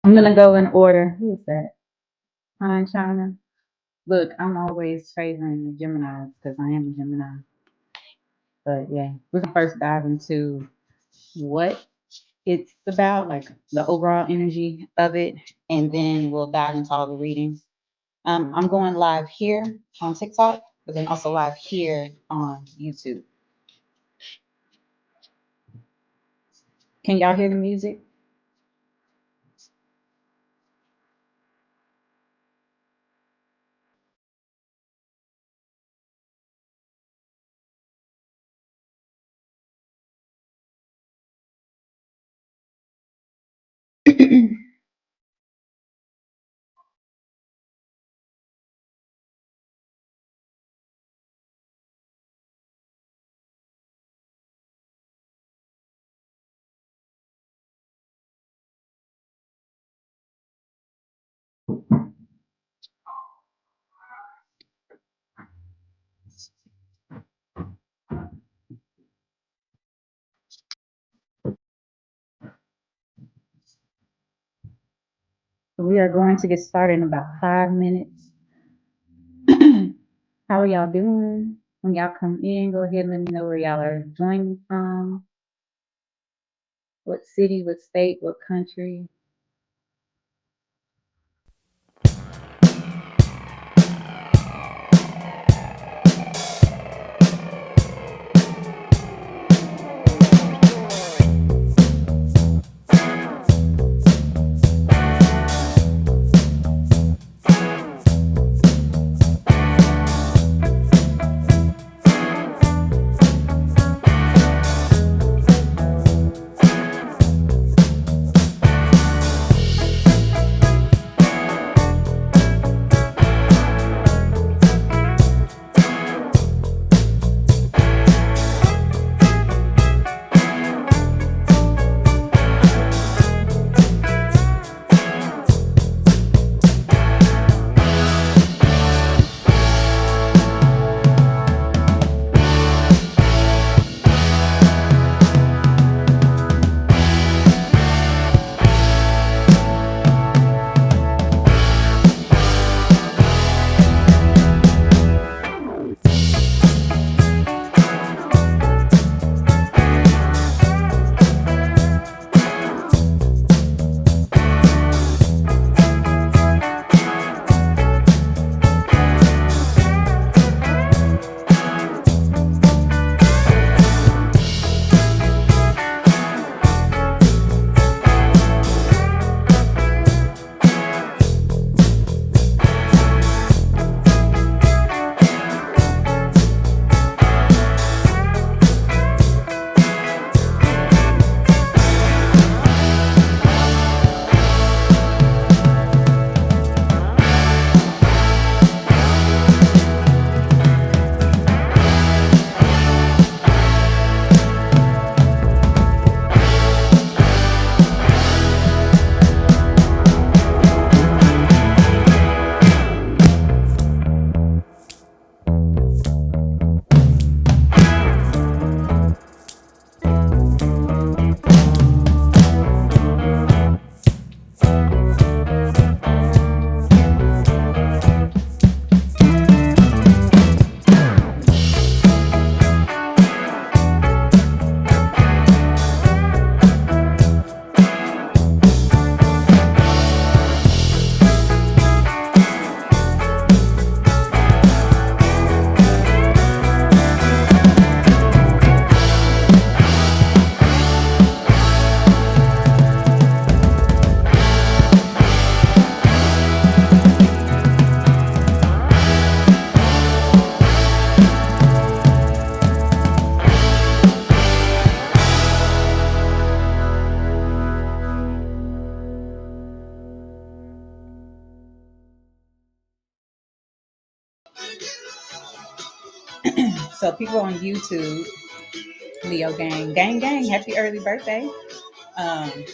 I'm gonna go in order. Who is that? Hi, China. Look, I'm always favoring the Geminis because I am a Gemini. But yeah, we can first dive into what it's about, like the overall energy of it, and then we'll dive into all the readings. I'm going live here on TikTok, but then also live here on YouTube. Can y'all hear the music? We are going to get started in about 5 minutes. How are y'all doing? When y'all come in, go ahead and let me know where y'all are joining from. What city, what state, what country. So people on YouTube, Leo gang, happy early birthday.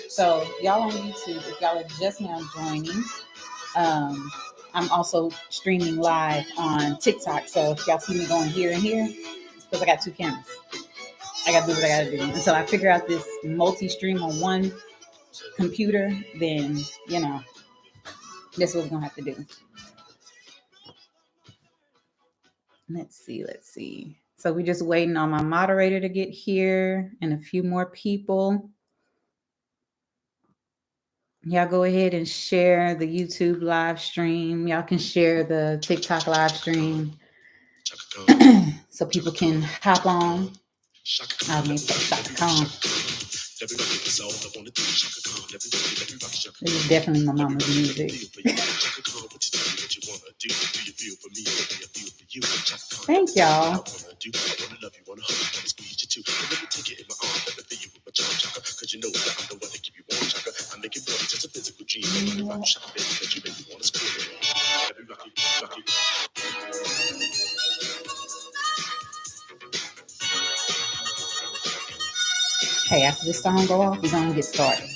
So y'all on YouTube, if y'all are just now joining, um, I'm also streaming live on TikTok. So if y'all see me going here and here, it's because I got two cameras. I gotta do what I gotta do until I figure out this multi-stream on one computer, then, you know, that's what we're going to have to do. Let's see. So we're just waiting on my moderator to get here and a few more people. Y'all go ahead and share the YouTube live stream. Y'all can share the TikTok live stream so people can hop on. I mean, Shaka Khan. This is definitely my mama's music. Thank y'all. Hey, after this song go off, we're gonna get started.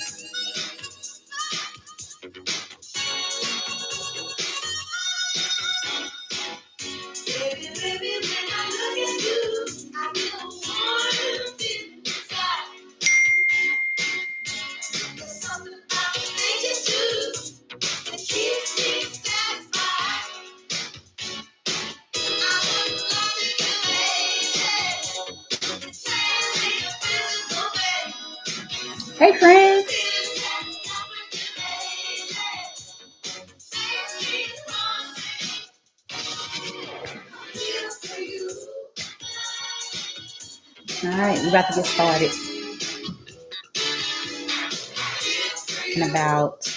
Hey, friends. All right, we're about to get started in about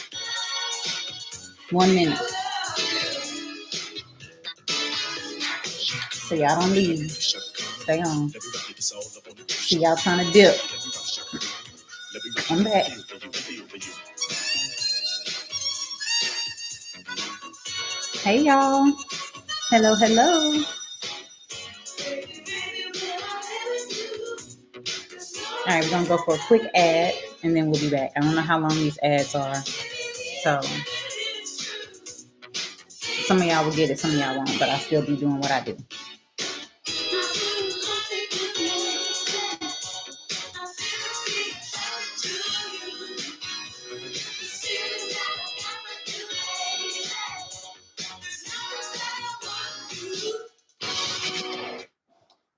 1 minute. So y'all don't leave. Stay on. See y'all trying to dip. I'm back. Hey, y'all. Hello, hello. All right, we're going to go for a quick ad, and then we'll be back. I don't know how long these ads are. So some of y'all will get it, some of y'all won't, but I'll still be doing what I do.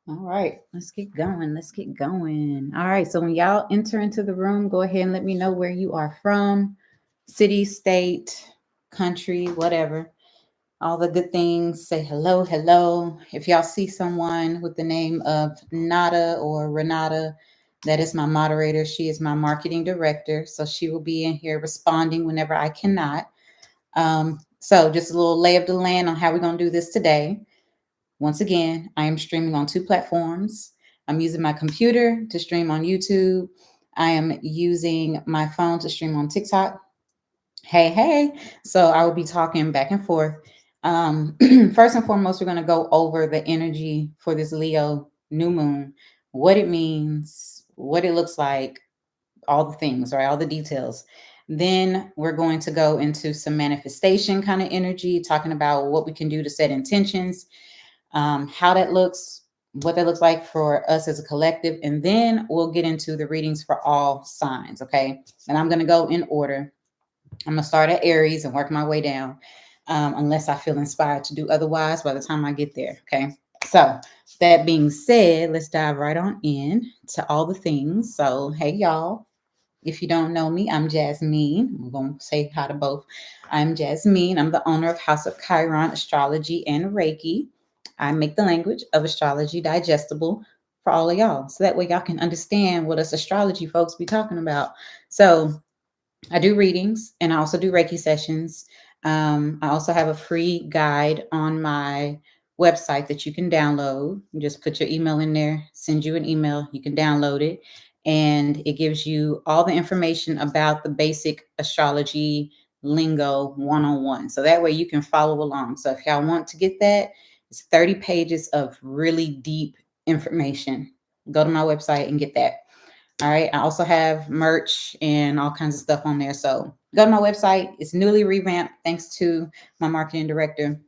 All right, let's get going. All right, so when y'all enter into the room, go ahead and let me know where you are from, city, state, country, whatever. All the good things. Say hello, hello. If y'all see someone with the name of Nada or Renata, that is my moderator. She is my marketing director, so she will be in here responding whenever I cannot. So just a little lay of the land on how we're going to do this today. Once again, I am streaming on 2 platforms. I'm using my computer to stream on YouTube. I am using my phone to stream on TikTok. Hey. So I will be talking back and forth. First and foremost, we're going to go over the energy for this Leo new moon, what it means, what it looks like, all the things, right? All the details. Then we're going to go into some manifestation kind of energy, talking about what we can do to set intentions, how that looks, what that looks like for us as a collective. And then we'll get into the readings for all signs, okay? And I'm going to go in order. I'm going to start at Aries and work my way down, unless I feel inspired to do otherwise by the time I get there, okay? So that being said, let's dive right on in to all the things. So, hey, y'all. If you don't know me, I'm Jasmeen. I'm going to say hi to both. I'm Jasmeen. I'm the owner of House of Chiron, Astrology, and Reiki. I make the language of astrology digestible for all of y'all. So that way y'all can understand what us astrology folks be talking about. So I do readings and I also do Reiki sessions. I also have a free guide on my website that you can download. You just put your email in there, send you an email, you can download it. And it gives you all the information about the basic astrology lingo 101. So that way you can follow along. So if y'all want to get that, it's 30 pages of really deep information. Go to my website and get that. All right. I also have merch and all kinds of stuff on there. So go to my website. It's newly revamped thanks to my marketing director.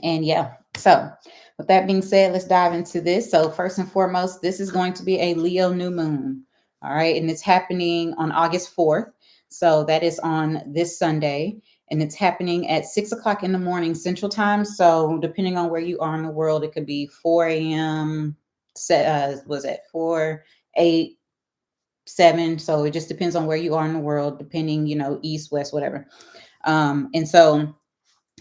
And yeah, so with that being said, let's dive into this. So first and foremost, this is going to be a Leo new moon. All right. And it's happening on August 4th. So that is on this Sunday, and it's happening at 6 o'clock in the morning Central Time. So depending on where you are in the world, it could be 4 a.m. Was it 4, 8, 7? So it just depends on where you are in the world, depending, east, west, whatever. And so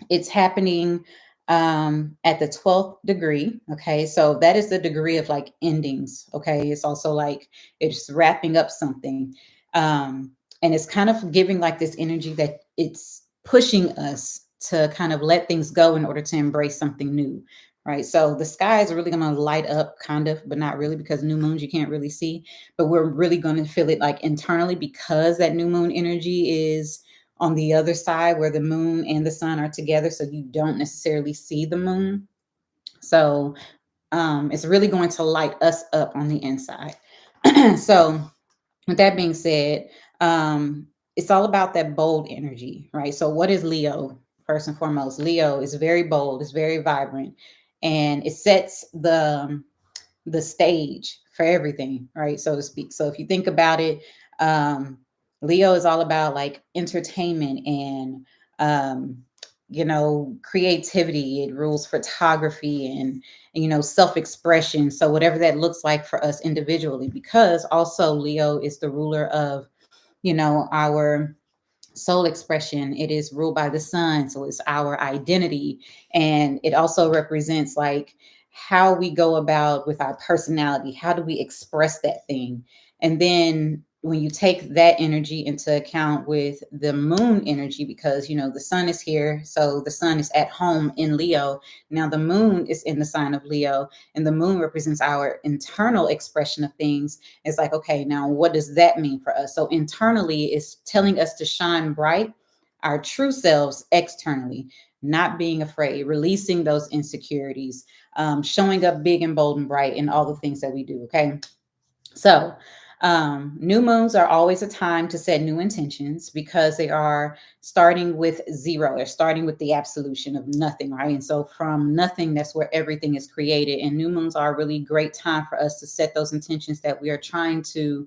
it's happening at the 12th degree. Okay. So that is the degree of like endings. Okay. It's also like it's wrapping up something. And it's kind of giving like this energy that it's pushing us to kind of let things go in order to embrace something new. Right. So the sky is really going to light up kind of, but not really, because new moons you can't really see, but we're really going to feel it like internally, because that new moon energy is on the other side where the moon and the sun are together. So you don't necessarily see the moon. So it's really going to light us up on the inside. So with that being said, it's all about that bold energy, right? So what is Leo? First and foremost, Leo is very bold, it's very vibrant, and it sets the stage for everything, right? So to speak. So if you think about it, um, Leo is all about like entertainment and creativity. It rules photography and self-expression. So whatever that looks like for us individually, because also Leo is the ruler of our soul expression. It is ruled by the sun, so it's our identity, and it also represents like how we go about with our personality. How do we express that thing? And then when you take that energy into account with the moon energy, because the sun is here, so the sun is at home in Leo. Now the moon is in the sign of Leo, and the moon represents our internal expression of things. It's like, okay, now what does that mean for us? So internally, it's telling us to shine bright, our true selves externally, not being afraid, releasing those insecurities, showing up big and bold and bright in all the things that we do. Okay. So, new moons are always a time to set new intentions, because they are starting with zero. They're starting with the absolution of nothing, right? And so from nothing, that's where everything is created. And new moons are a really great time for us to set those intentions that we are trying to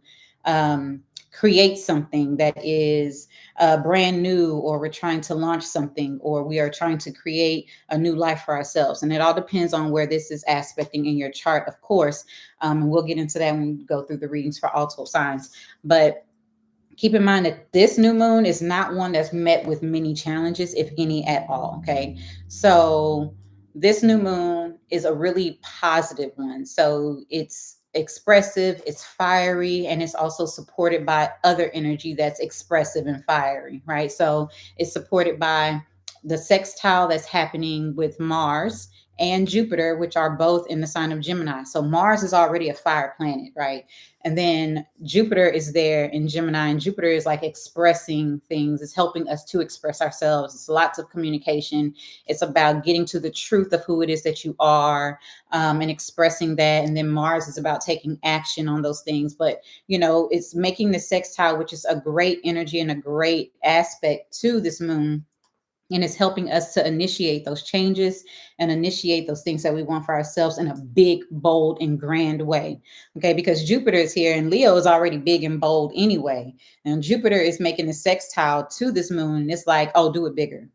create something that is brand new, or we're trying to launch something, or we are trying to create a new life for ourselves. And it all depends on where this is aspecting in your chart, of course. And we'll get into that when we go through the readings for all 12 signs. But keep in mind that this new moon is not one that's met with many challenges, if any at all. Okay. So this new moon is a really positive one. So it's expressive, it's fiery, and it's also supported by other energy that's expressive and fiery, right? So it's supported by the sextile that's happening with Mars and Jupiter, which are both in the sign of Gemini. So Mars is already a fire planet, right? And then Jupiter is there in Gemini, and Jupiter is like expressing things. It's helping us to express ourselves. It's lots of communication. It's about getting to the truth of who it is that you are, and expressing that. And then Mars is about taking action on those things. But, it's making the sextile, which is a great energy and a great aspect to this moon. And it's helping us to initiate those changes and initiate those things that we want for ourselves in a big, bold, and grand way. Okay, because Jupiter is here, and Leo is already big and bold anyway. And Jupiter is making a sextile to this moon. It's like, oh, do it bigger.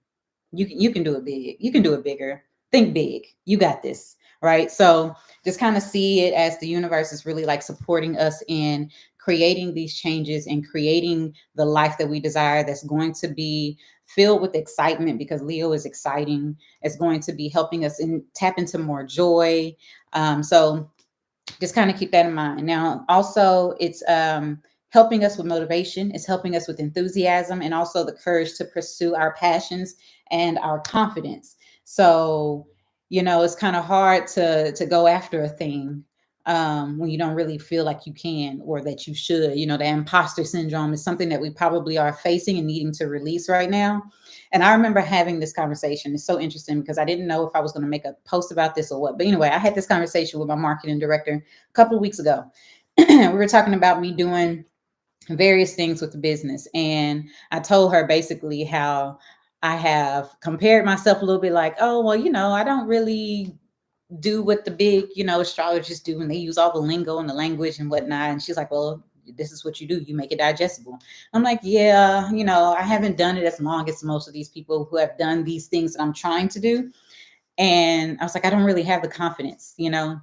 You can do it big. You can do it bigger. Think big. You got this. Right. So just kind of see it as the universe is really like supporting us in creating these changes and creating the life that we desire, that's going to be filled with excitement, because Leo is exciting. It's going to be helping us tap into more joy. So just kind of keep that in mind. Now, also, it's helping us with motivation. It's helping us with enthusiasm, and also the courage to pursue our passions and our confidence. So, it's kind of hard to go after a thing when you don't really feel like you can, or that you should. The imposter syndrome is something that we probably are facing and needing to release right now. And I remember having this conversation. It's so interesting, because I didn't know if I was going to make a post about this or what. But anyway, I had this conversation with my marketing director a couple of weeks ago. We were talking about me doing various things with the business. And I told her basically how I have compared myself a little bit, like, oh, well, I don't really do what the big, astrologers do, and they use all the lingo and the language and whatnot. And she's like, well, This is what you do. You make it digestible. I'm like, yeah, I haven't done it as long as most of these people who have done these things that I'm trying to do. And I was like, I don't really have the confidence. And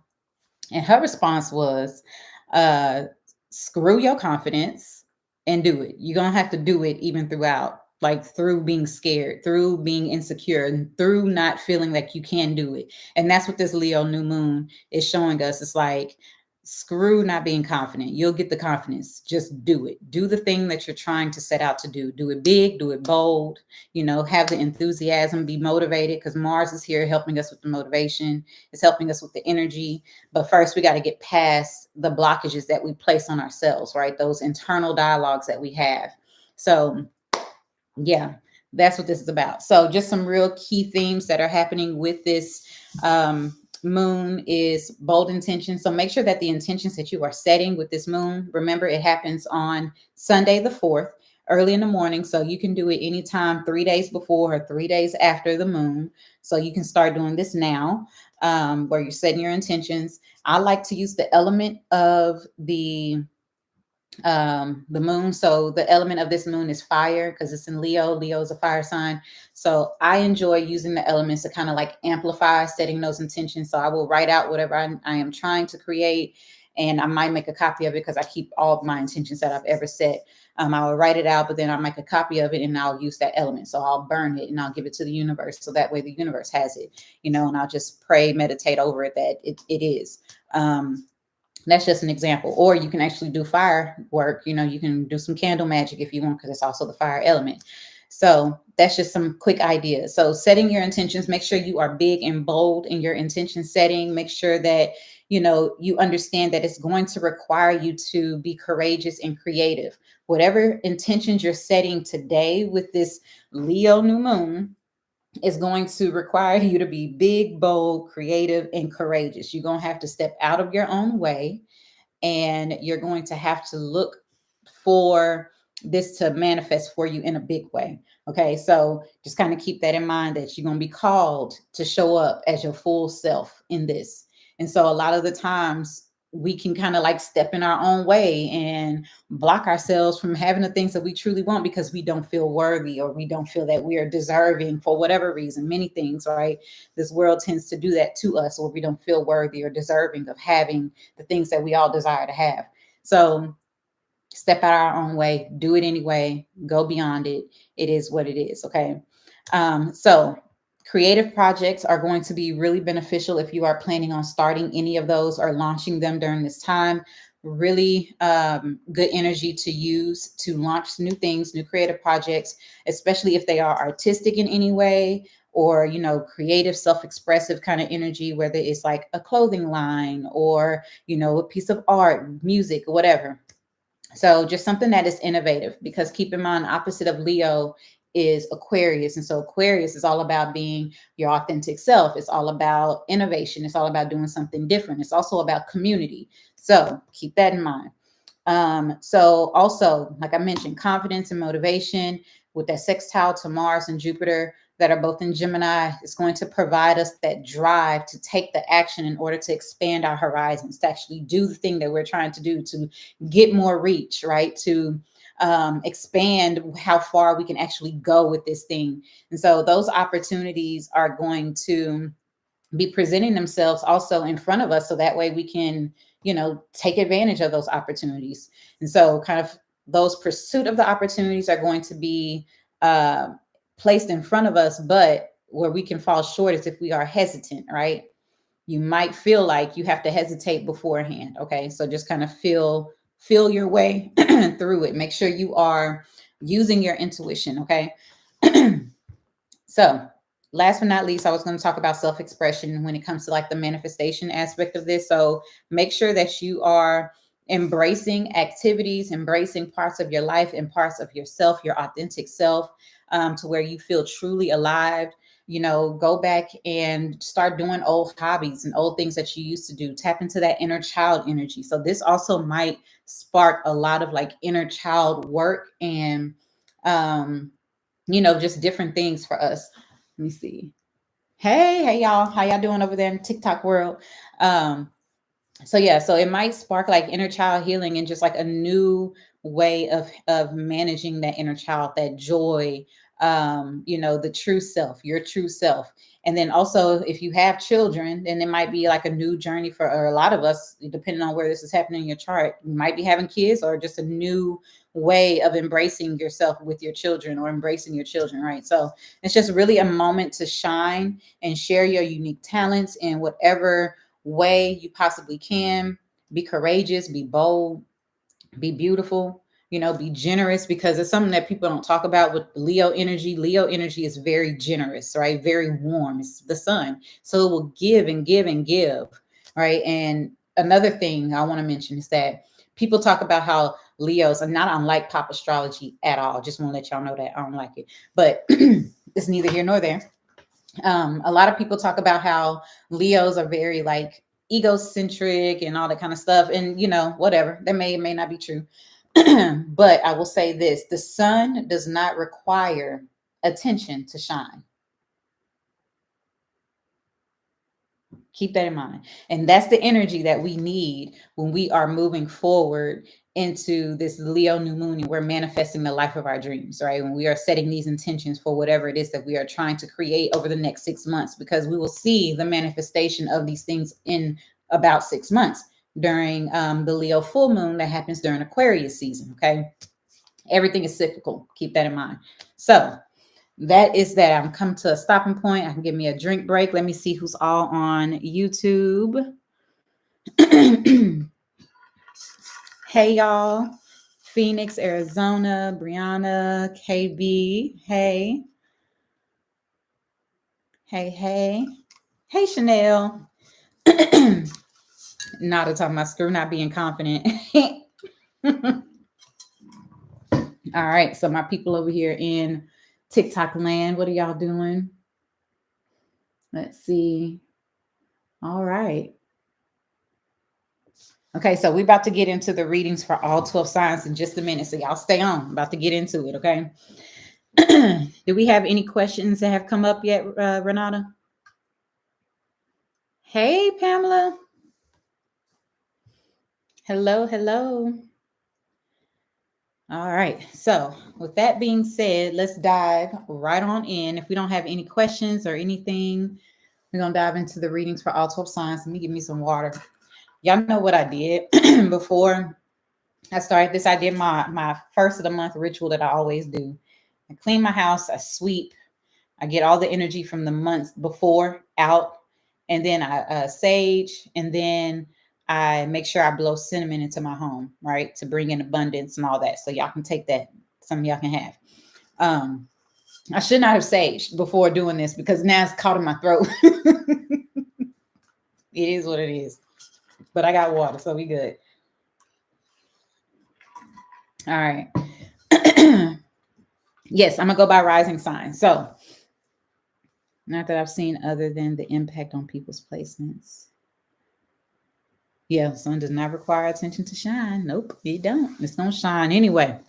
her response was, uh, screw your confidence and do it. You're going to have to do it even throughout, like through being scared, through being insecure, and through not feeling like you can do it. And that's what this Leo new moon is showing us. It's like, screw not being confident. You'll get the confidence. Just do it. Do the thing that you're trying to set out to do. Do it big, do it bold, have the enthusiasm, be motivated, because Mars is here helping us with the motivation. It's helping us with the energy. But first, we got to get past the blockages that we place on ourselves, right? Those internal dialogues that we have. So, yeah, that's what this is about. So, just some real key themes that are happening with this moon is bold intentions. So, make sure that the intentions that you are setting with this moon, remember, it happens on Sunday, the 4th, early in the morning. So, you can do it anytime 3 days before or 3 days after the moon. So, you can start doing this now, where you're setting your intentions. I like to use the element of the moon. So the element of this moon is fire because it's in Leo. Leo is a fire sign. So I enjoy using the elements to kind of like amplify setting those intentions. So I will write out whatever I am trying to create, and I might make a copy of it because I keep all of my intentions that I've ever set. I will write it out, but then I'll make a copy of it and I'll use that element. So I'll burn it and I'll give it to the universe. So that way the universe has it, and I'll just pray, meditate over it that it is. That's just an example. Or you can actually do firework. You can do some candle magic if you want, because it's also the fire element. So that's just some quick ideas. So setting your intentions, make sure you are big and bold in your intention setting. Make sure that, you understand that it's going to require you to be courageous and creative. Whatever intentions you're setting today with this Leo new moon, is going to require you to be big, bold, creative, and courageous. You're going to have to step out of your own way, and you're going to have to look for this to manifest for you in a big way. Okay, so just kind of keep that in mind, that you're going to be called to show up as your full self in this. And so a lot of the times we can kind of like step in our own way and block ourselves from having the things that we truly want because we don't feel worthy, or we don't feel that we are deserving for whatever reason. Many things, right? This world tends to do that to us, or we don't feel worthy or deserving of having the things that we all desire to have. So step out our own way, do it anyway, go beyond it. It is what it is. Okay. So creative projects are going to be really beneficial if you are planning on starting any of those or launching them during this time. Really good energy to use to launch new things, new creative projects, especially if they are artistic in any way, or creative, self-expressive kind of energy, whether it's like a clothing line or a piece of art, music, whatever. So just something that is innovative, because keep in mind, opposite of Leo is Aquarius. And so Aquarius is all about being your authentic self. It's all about innovation. It's all about doing something different. It's also about community. So keep that in mind. So also, like I mentioned, confidence and motivation with that sextile to Mars and Jupiter that are both in Gemini is going to provide us that drive to take the action in order to expand our horizons, to actually do the thing that we're trying to do, to get more reach, right? To expand how far we can actually go with this thing. And so those opportunities are going to be presenting themselves also in front of us, so that way we can take advantage of those opportunities. And so kind of those pursuit of the opportunities are going to be placed in front of us, but where we can fall short is if we are hesitant, right? You might feel like you have to hesitate beforehand. Okay, so just kind of feel your way through it. Make sure you are using your intuition. Okay. So last but not least, I was going to talk about self-expression when it comes to like the manifestation aspect of this. So make sure that you are embracing activities, embracing parts of your life and parts of yourself, your authentic self, to where you feel truly alive. Go back and start doing old hobbies and old things that you used to do. Tap into that inner child energy. So this also might spark a lot of like inner child work and, just different things for us. Let me see. Hey y'all. How y'all doing over there in TikTok world? So yeah, so it might spark like inner child healing and just like a new way of managing that inner child, that joy, the true self, your true self. And then also if you have children, then it might be like a new journey for, or a lot of us, depending on where this is happening in your chart. You might be having kids, or just a new way of embracing yourself with your children, or embracing your children, right? So it's just really a moment to shine and share your unique talents in whatever way you possibly can. Be courageous, be bold, be beautiful, be generous, because it's something that people don't talk about with Leo energy. Leo energy is very generous, right? Very warm. It's the sun. So it will give and give and give, right? And another thing I want to mention is that people talk about how Leos are not unlike pop astrology at all. Just want to let y'all know that I don't like it, but it's neither here nor there. A lot of people talk about how Leos are very like egocentric and all that kind of stuff. And, whatever, that may or may not be true. But I will say this: the sun does not require attention to shine. Keep that in mind. And that's the energy that we need when we are moving forward into this Leo new moon and we're manifesting the life of our dreams, right? When we are setting these intentions for whatever it is that we are trying to create over the next 6 months, because we will see the manifestation of these things in about 6 months during the Leo full moon that happens during Aquarius season, okay? Everything is cyclical. Keep that in mind. So that is that. I'm come to a stopping point. I can give me a drink break. Let me see who's all on YouTube. Hey, y'all. Phoenix, Arizona, Brianna, KB. Hey. Hey, hey. Hey, Chanel. Not talking about screw not being confident. All right. So my people over here in TikTok land, what are y'all doing? Let's see. All right. Okay, so we're about to get into the readings for all 12 signs in just a minute. So y'all stay on. I'm about to get into it, okay? Do we have any questions that have come up yet, Renata? Hey, Pamela. Hello, hello. All right. So with that being said, let's dive right on in. If we don't have any questions or anything, we're going to dive into the readings for all 12 signs. Let me give me some water. Y'all know what I did before I started this. I did my first of the month ritual that I always do. I clean my house, I sweep, I get all the energy from the months before out, and then I sage, and then I make sure I blow cinnamon into my home, right, to bring in abundance and all that. So y'all can take that. Some of y'all can have. I should not have saged before doing this because now it's caught in my throat. It is what it is. But I got water, so we good. All right. Yes, I'm gonna go by rising sign. So, not that I've seen other than the impact on people's placements. Yeah, sun does not require attention to shine. Nope, it don't. It's gonna shine anyway.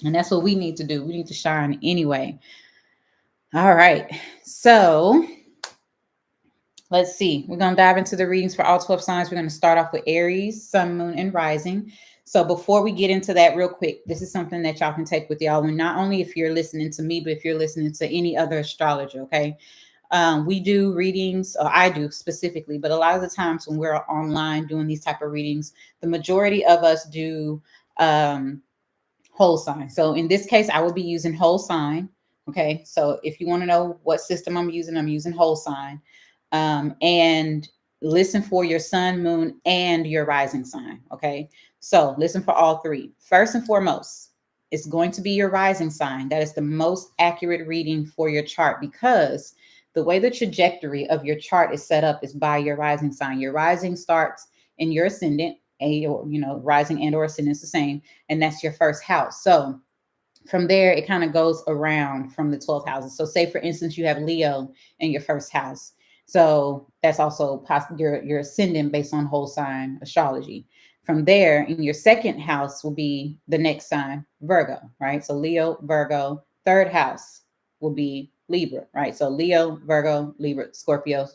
And that's what we need to do. We need to shine anyway. All right. So let's see. We're going to dive into the readings for all 12 signs. We're going to start off with Aries, Sun, Moon, and Rising. So before we get into that real quick, this is something that y'all can take with y'all. And not only if you're listening to me, but if you're listening to any other astrologer, okay? We do readings, or I do specifically, but a lot of the times when we're online doing these type of readings, the majority of us do whole sign. So in this case, I will be using whole sign. Okay. So if you want to know what system I'm using whole sign. And listen for your sun, moon, and your rising sign. Okay. So listen for all three. First and foremost, it's going to be your rising sign. That is the most accurate reading for your chart, because the way the trajectory of your chart is set up is by your rising sign. Your rising starts in your ascendant, rising and or ascendant is the same, and that's your first house. So from there, it kind of goes around from the 12 houses. So say, for instance, you have Leo in your first house. So that's also your ascendant based on whole sign astrology. From there, in your second house will be the next sign, Virgo, right? So Leo, Virgo. Third house will be Libra, right? So Leo, Virgo, Libra, Scorpio,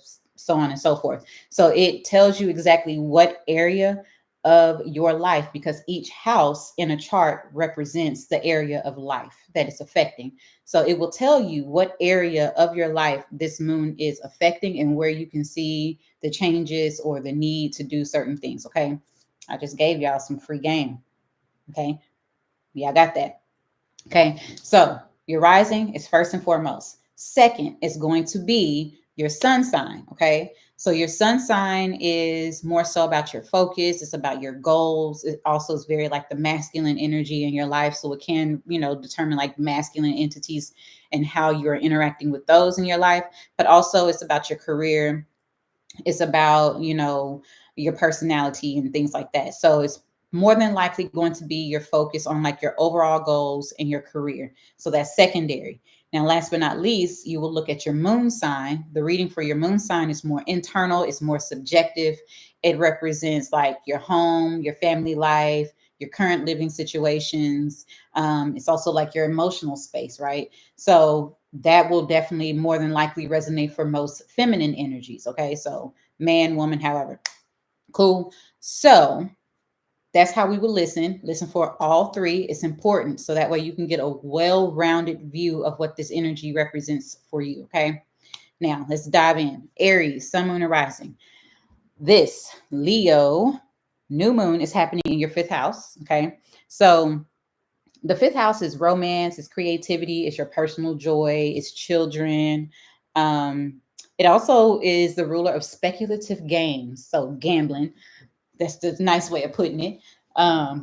so on and so forth. So it tells you exactly what area of your life, because each house in a chart represents the area of life that it's affecting. So it will tell you what area of your life this moon is affecting and where you can see the changes or the need to do certain things. Okay. I just gave y'all some free game. Okay. Yeah, I got that. Okay. So your rising is first and foremost. Second is going to be your sun sign. Okay. So your sun sign is more so about your focus. It's about your goals. It also is very like the masculine energy in your life. So it can, determine like masculine entities and how you're interacting with those in your life. But also it's about your career. It's about, your personality and things like that. So it's more than likely going to be your focus on like your overall goals and your career. So that's secondary. Now, last but not least, you will look at your moon sign. The reading for your moon sign is more internal, it's more subjective. It represents like your home, your family life, your current living situations. It's also like your emotional space, right? So that will definitely more than likely resonate for most feminine energies. Okay. So man, woman, however. Cool. So that's how we will listen for all three. It's important. So that way you can get a well-rounded view of what this energy represents for you. Okay. Now let's dive in. Aries, sun, moon, and rising. This Leo new moon is happening in your fifth house. Okay. So the fifth house is romance, it's creativity, it's your personal joy, it's children. It also is the ruler of speculative games, so gambling. That's the nice way of putting it.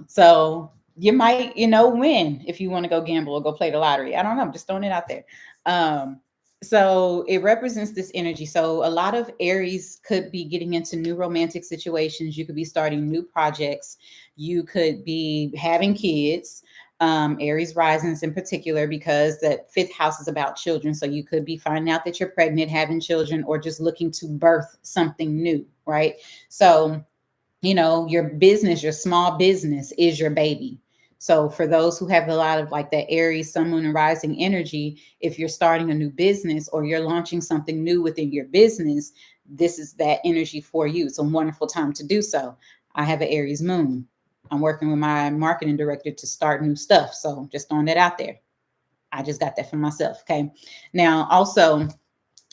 So you might, win if you want to go gamble or go play the lottery. I don't know. I'm just throwing it out there. Um, so it represents this energy. So a lot of Aries could be getting into new romantic situations. You could be starting new projects. You could be having kids. Aries risings in particular, because that fifth house is about children. So you could be finding out that you're pregnant, having children, or just looking to birth something new, right? So your business, your small business is your baby. So for those who have a lot of like that Aries, sun, moon, and rising energy, if you're starting a new business or you're launching something new within your business, this is that energy for you. It's a wonderful time to do so. I have an Aries moon. I'm working with my marketing director to start new stuff. So just throwing that out there. I just got that for myself. Okay. Now, also,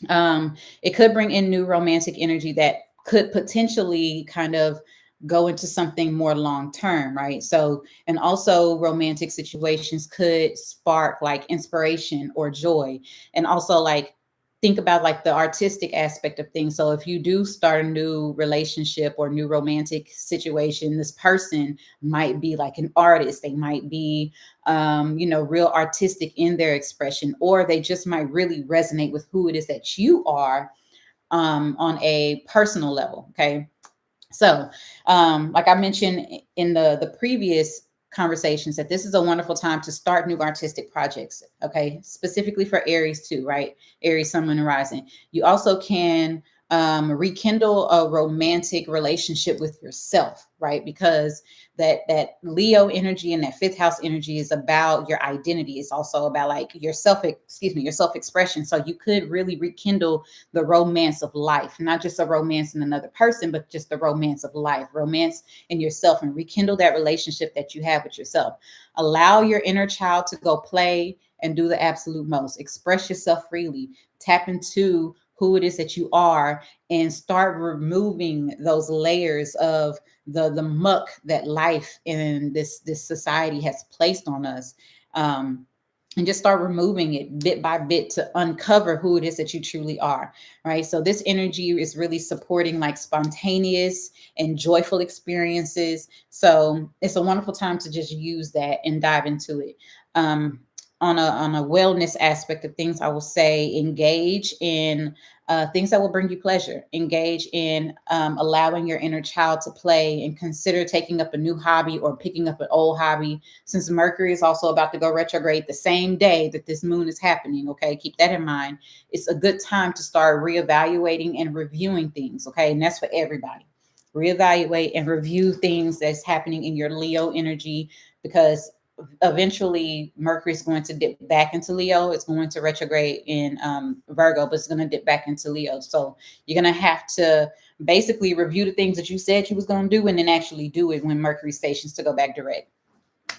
it could bring in new romantic energy that could potentially kind of go into something more long term, right? So, and also romantic situations could spark like inspiration or joy. And also like think about like the artistic aspect of things. So if you do start a new relationship or new romantic situation, this person might be like an artist. They might be real artistic in their expression, or they just might really resonate with who it is that you are on a personal level. Okay. So, like I mentioned in the previous conversations, that this is a wonderful time to start new artistic projects. Okay, specifically for Aries too, right? Aries, sun, moon, and rising. You also can rekindle a romantic relationship with yourself, right? Because that Leo energy and that fifth house energy is about your identity. It's also about like your self-expression. So you could really rekindle the romance of life, not just a romance in another person, but just the romance of life, romance in yourself, and rekindle that relationship that you have with yourself. Allow your inner child to go play and do the absolute most. Express yourself freely. Tap into who it is that you are and start removing those layers of the muck that life in this society has placed on us. And just start removing it bit by bit to uncover who it is that you truly are, right? So this energy is really supporting like spontaneous and joyful experiences. So it's a wonderful time to just use that and dive into it. On a wellness aspect of things, I will say engage in things that will bring you pleasure. Engage in allowing your inner child to play, and consider taking up a new hobby or picking up an old hobby, since Mercury is also about to go retrograde the same day that this moon is happening. Okay, keep that in mind. It's a good time to start reevaluating and reviewing things. Okay, and that's for everybody. Reevaluate and review things that's happening in your Leo energy, because eventually Mercury is going to dip back into Leo. It's going to retrograde in Virgo, but it's going to dip back into Leo. So you're going to have to basically review the things that you said you was going to do and then actually do it when Mercury stations to go back direct.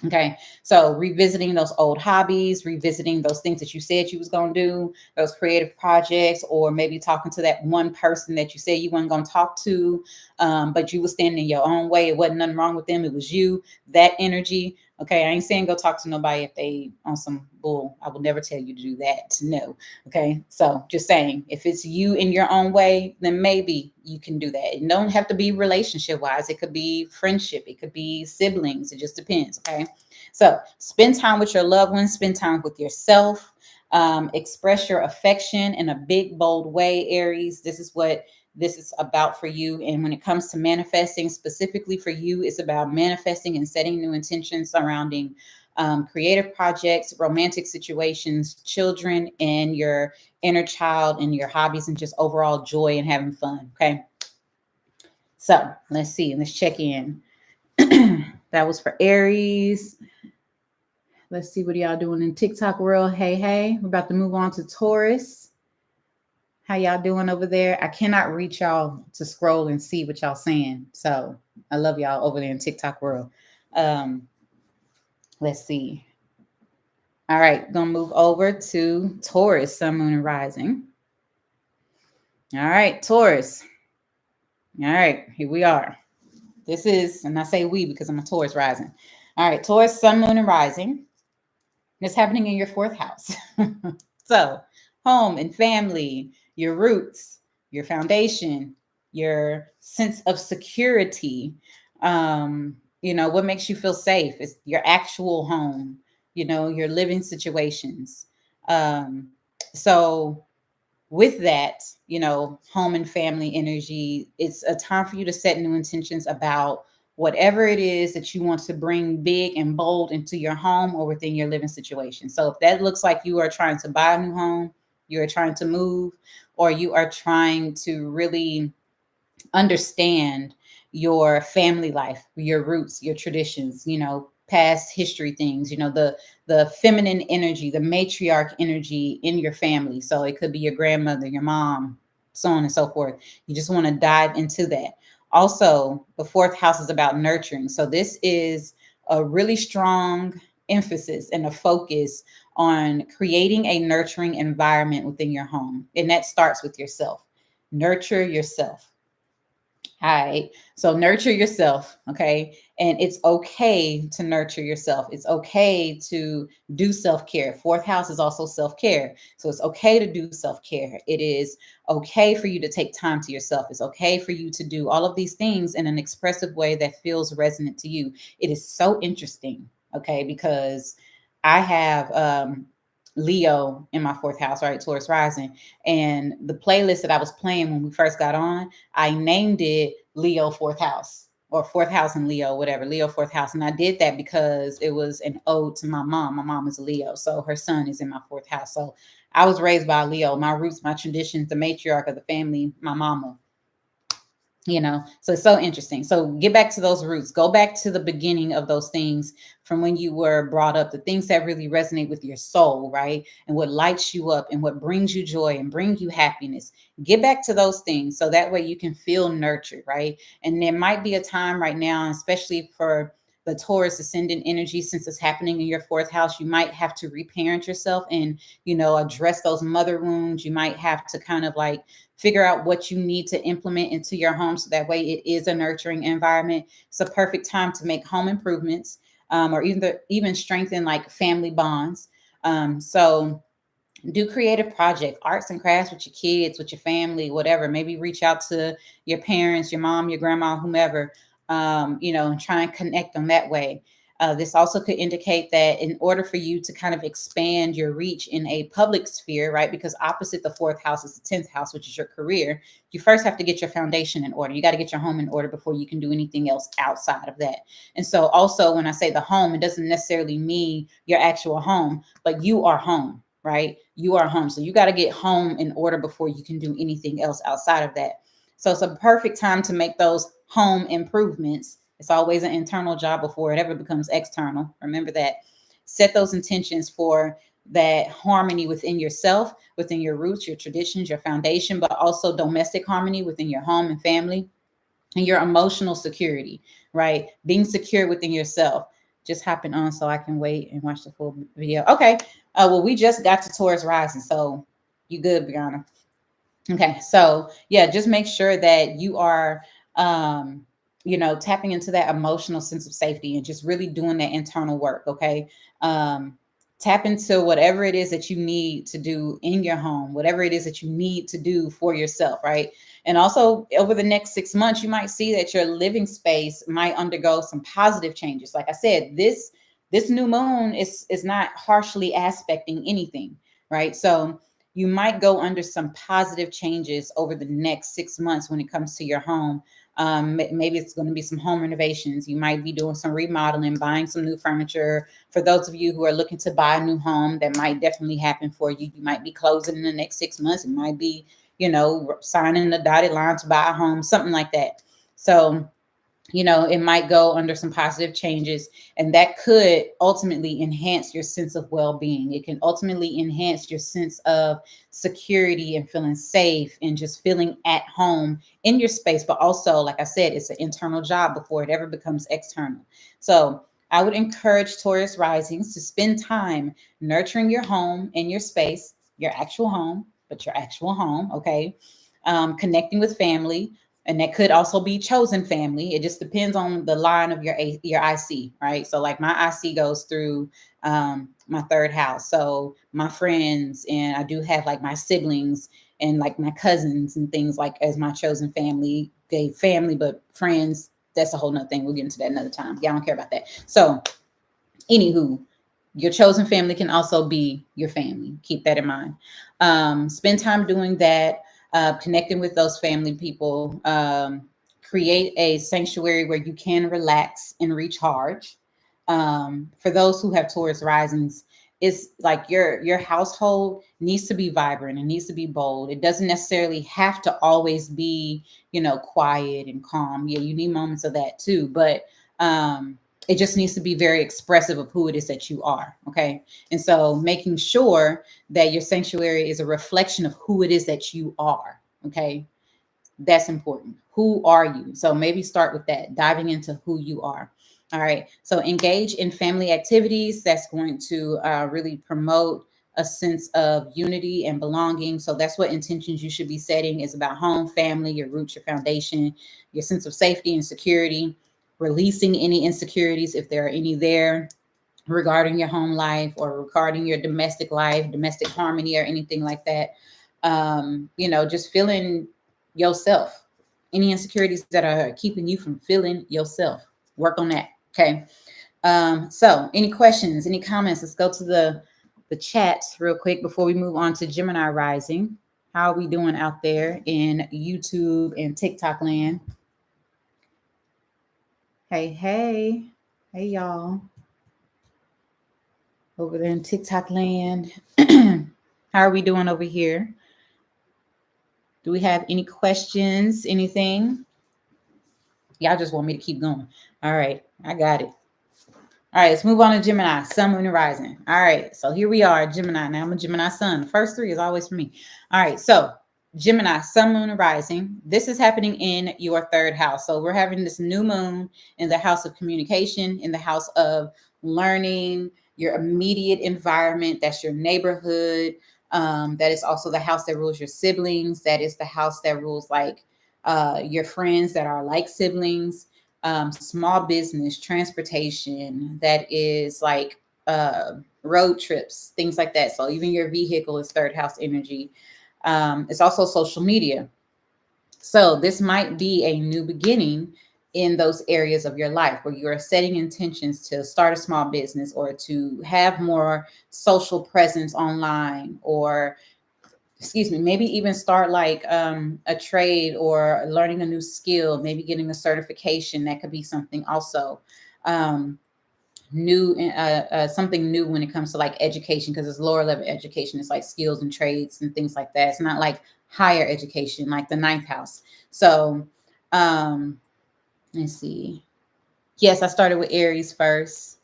Okay, so revisiting those old hobbies, revisiting those things that you said you was going to do, those creative projects, or maybe talking to that one person that you said you weren't going to talk to, but you were standing in your own way. It wasn't nothing wrong with them. It was you, that energy. Okay, I ain't saying go talk to nobody if they on some bull. I would never tell you to do that. No. Okay, so just saying, if it's you in your own way, then maybe you can do that. It don't have to be relationship wise. It could be friendship. It could be siblings. It just depends. Okay, so spend time with your loved ones. Spend time with yourself. Express your affection in a big, bold way, Aries. This is what this is about for you. And when it comes to manifesting, specifically for you, it's about manifesting and setting new intentions surrounding creative projects, romantic situations, children, and your inner child, and your hobbies, and just overall joy and having fun. Okay. So let's see. Let's check in. That was for Aries. Let's see what y'all doing in TikTok world. Hey, hey. We're about to move on to Taurus. How y'all doing over there? I cannot reach y'all to scroll and see what y'all saying. So I love y'all over there in TikTok world. Let's see. All right, gonna move over to Taurus, Sun, Moon, and Rising. All right, Taurus. All right, here we are. This is, and I say we because I'm a Taurus rising. All right, Taurus, Sun, Moon, and Rising. It's happening in your 4th house. So home and family, your roots, your foundation, your sense of security, what makes you feel safe is your actual home, your living situations. So with that, home and family energy, it's a time for you to set new intentions about whatever it is that you want to bring big and bold into your home or within your living situation. So if that looks like you are trying to buy a new home, you are trying to move, or you are trying to really understand your family life, your roots, your traditions, past history things, the feminine energy, the matriarch energy in your family. So it could be your grandmother, your mom, so on and so forth. You just want to dive into that. Also, the 4th house is about nurturing. So this is a really strong emphasis and a focus on creating a nurturing environment within your home. And that starts with yourself. Nurture yourself. All right. So nurture yourself. Okay. And it's okay to nurture yourself. It's okay to do self-care. 4th house is also self-care. So it's okay to do self-care. It is okay for you to take time to yourself. It's okay for you to do all of these things in an expressive way that feels resonant to you. It is so interesting. Okay. Because I have, Leo in my 4th house, right? Taurus rising. And the playlist that I was playing when we first got on, I named it Leo 4th house, or 4th house and Leo, whatever, Leo 4th house. And I did that because it was an ode to my mom. My mom is a Leo, so her son is in my 4th house. So I was raised by a Leo. My roots, my traditions, the matriarch of the family, my mama. So it's so interesting. So get back to those roots. Go back to the beginning of those things from when you were brought up, the things that really resonate with your soul, right? And what lights you up and what brings you joy and brings you happiness. Get back to those things so that way you can feel nurtured, right? And there might be a time right now, especially for the Taurus ascendant energy, since it's happening in your 4th house, you might have to reparent yourself and, address those mother wounds. You might have to kind of like figure out what you need to implement into your home so that way it is a nurturing environment. It's a perfect time to make home improvements, or even strengthen like family bonds. So do creative projects, arts and crafts with your kids, with your family, whatever. Maybe reach out to your parents, your mom, your grandma, whomever, and try and connect them that way. This also could indicate that in order for you to kind of expand your reach in a public sphere, right? Because opposite the 4th house is the 10th house, which is your career. You first have to get your foundation in order. You got to get your home in order before you can do anything else outside of that. And so also when I say the home, it doesn't necessarily mean your actual home, but you are home, right? You are home. So you got to get home in order before you can do anything else outside of that. So it's a perfect time to make those home improvements It's always an internal job before it ever becomes external. Remember that. Set those intentions for that harmony within yourself, within your roots, your traditions, your foundation, but also domestic harmony within your home and family, and your emotional security, right? Being secure within yourself. Just hopping on so I can wait and watch the full video. Okay. Well, we just got to Taurus rising, so you good, Brianna. Okay, so yeah, just make sure that you are, tapping into that emotional sense of safety and just really doing that internal work. Okay, um, tap into whatever it is that you need to do in your home, whatever it is that you need to do for yourself, right? And also over the next 6 months, you might see that your living space might undergo some positive changes. Like I said, this new moon is not harshly aspecting anything, right? So you might go under some positive changes over the next 6 months when it comes to your home. Maybe it's going to be some home renovations. You might be doing some remodeling, buying some new furniture. For those of you who are looking to buy a new home, that might definitely happen for you. You might be closing in the next 6 months. It might be, signing the dotted line to buy a home, something like that. So it might go under some positive changes, and that could ultimately enhance your sense of well-being. It can ultimately enhance your sense of security and feeling safe and just feeling at home in your space. But also, like I said, it's an internal job before it ever becomes external. So I would encourage Taurus risings to spend time nurturing your home and your space, your actual home, but your actual home, okay? Connecting with family, and that could also be chosen family. It just depends on the line of your IC, right? So like my IC goes through my third house. So my friends, and I do have like my siblings and like my cousins and things like as my chosen family. They family, but friends, that's a whole nother thing. We'll get into that another time. Y'all don't care about that. So anywho, your chosen family can also be your family. Keep that in mind. Spend time doing that, connecting with those family people. Create a sanctuary where you can relax and recharge. For those who have Taurus risings, it's like your household needs to be vibrant. It needs to be bold. It doesn't necessarily have to always be, quiet and calm. Yeah, you need moments of that too, but it just needs to be very expressive of who it is that you are. Okay. And so making sure that your sanctuary is a reflection of who it is that you are. Okay. That's important. Who are you? So maybe start with that, diving into who you are. All right. So engage in family activities. That's going to really promote a sense of unity and belonging. So that's what intentions you should be setting is about home, family, your roots, your foundation, your sense of safety and security, releasing any insecurities if there are any there regarding your home life or regarding your domestic life, domestic harmony, or anything like that. Just feeling yourself. Any insecurities that are keeping you from feeling yourself, work on that. Okay. So any questions, any comments? Let's go to the chat real quick before we move on to Gemini rising. How are we doing out there in YouTube and TikTok land? Hey, y'all. Over there in TikTok land. How are we doing over here? Do we have any questions? Anything? Y'all just want me to keep going. All right, I got it. All right, let's move on to Gemini, Sun, Moon, and Rising. All right, so here we are, Gemini. Now I'm a Gemini Sun. The first three is always for me. All right, so Gemini, Sun, Moon, and Rising. This is happening in your third house. So we're having this new moon in the house of communication, in the house of learning, your immediate environment. That's your neighborhood. That is also the house that rules your siblings. That is the house that rules like your friends that are like siblings. Small business, transportation, that is like road trips, things like that. So even your vehicle is third house energy. It's also social media. So this might be a new beginning in those areas of your life where you are setting intentions to start a small business or to have more social presence online, or maybe even start like a trade or learning a new skill, maybe getting a certification. That could be something also new, something new when it comes to like education, because it's lower level education. It's like skills and trades and things like that. It's not like higher education, like the ninth house. So let's see. Yes, I started with Aries first.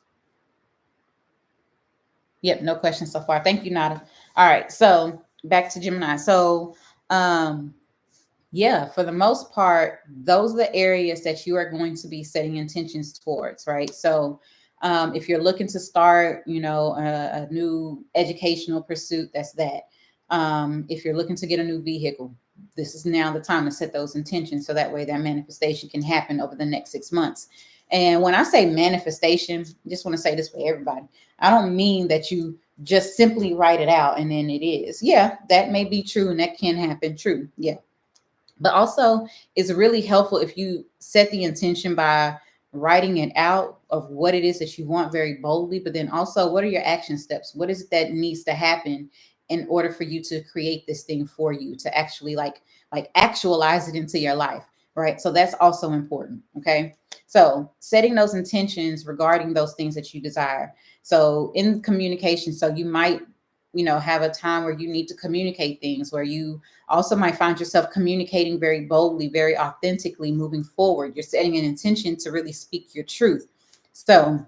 Yep, no questions so far. Thank you, Nada. All right, so back to Gemini. So, yeah, for the most part, those are the areas that you are going to be setting intentions towards, right? So, if you're looking to start, a new educational pursuit, that's that. If you're looking to get a new vehicle, this is now the time to set those intentions so that way that manifestation can happen over the next 6 months. And when I say manifestation, I just want to say this for everybody. I don't mean that you just simply write it out and then it is. Yeah, that may be true and that can happen. True. Yeah. But also, it's really helpful if you set the intention by writing it out of what it is that you want very boldly, but then also what are your action steps? What is it that needs to happen in order for you to create this thing for you to actually like actualize it into your life, right? So that's also important, okay? So setting those intentions regarding those things that you desire. So in communication, so you might have a time where you need to communicate things, where you also might find yourself communicating very boldly, very authentically moving forward. You're setting an intention to really speak your truth. So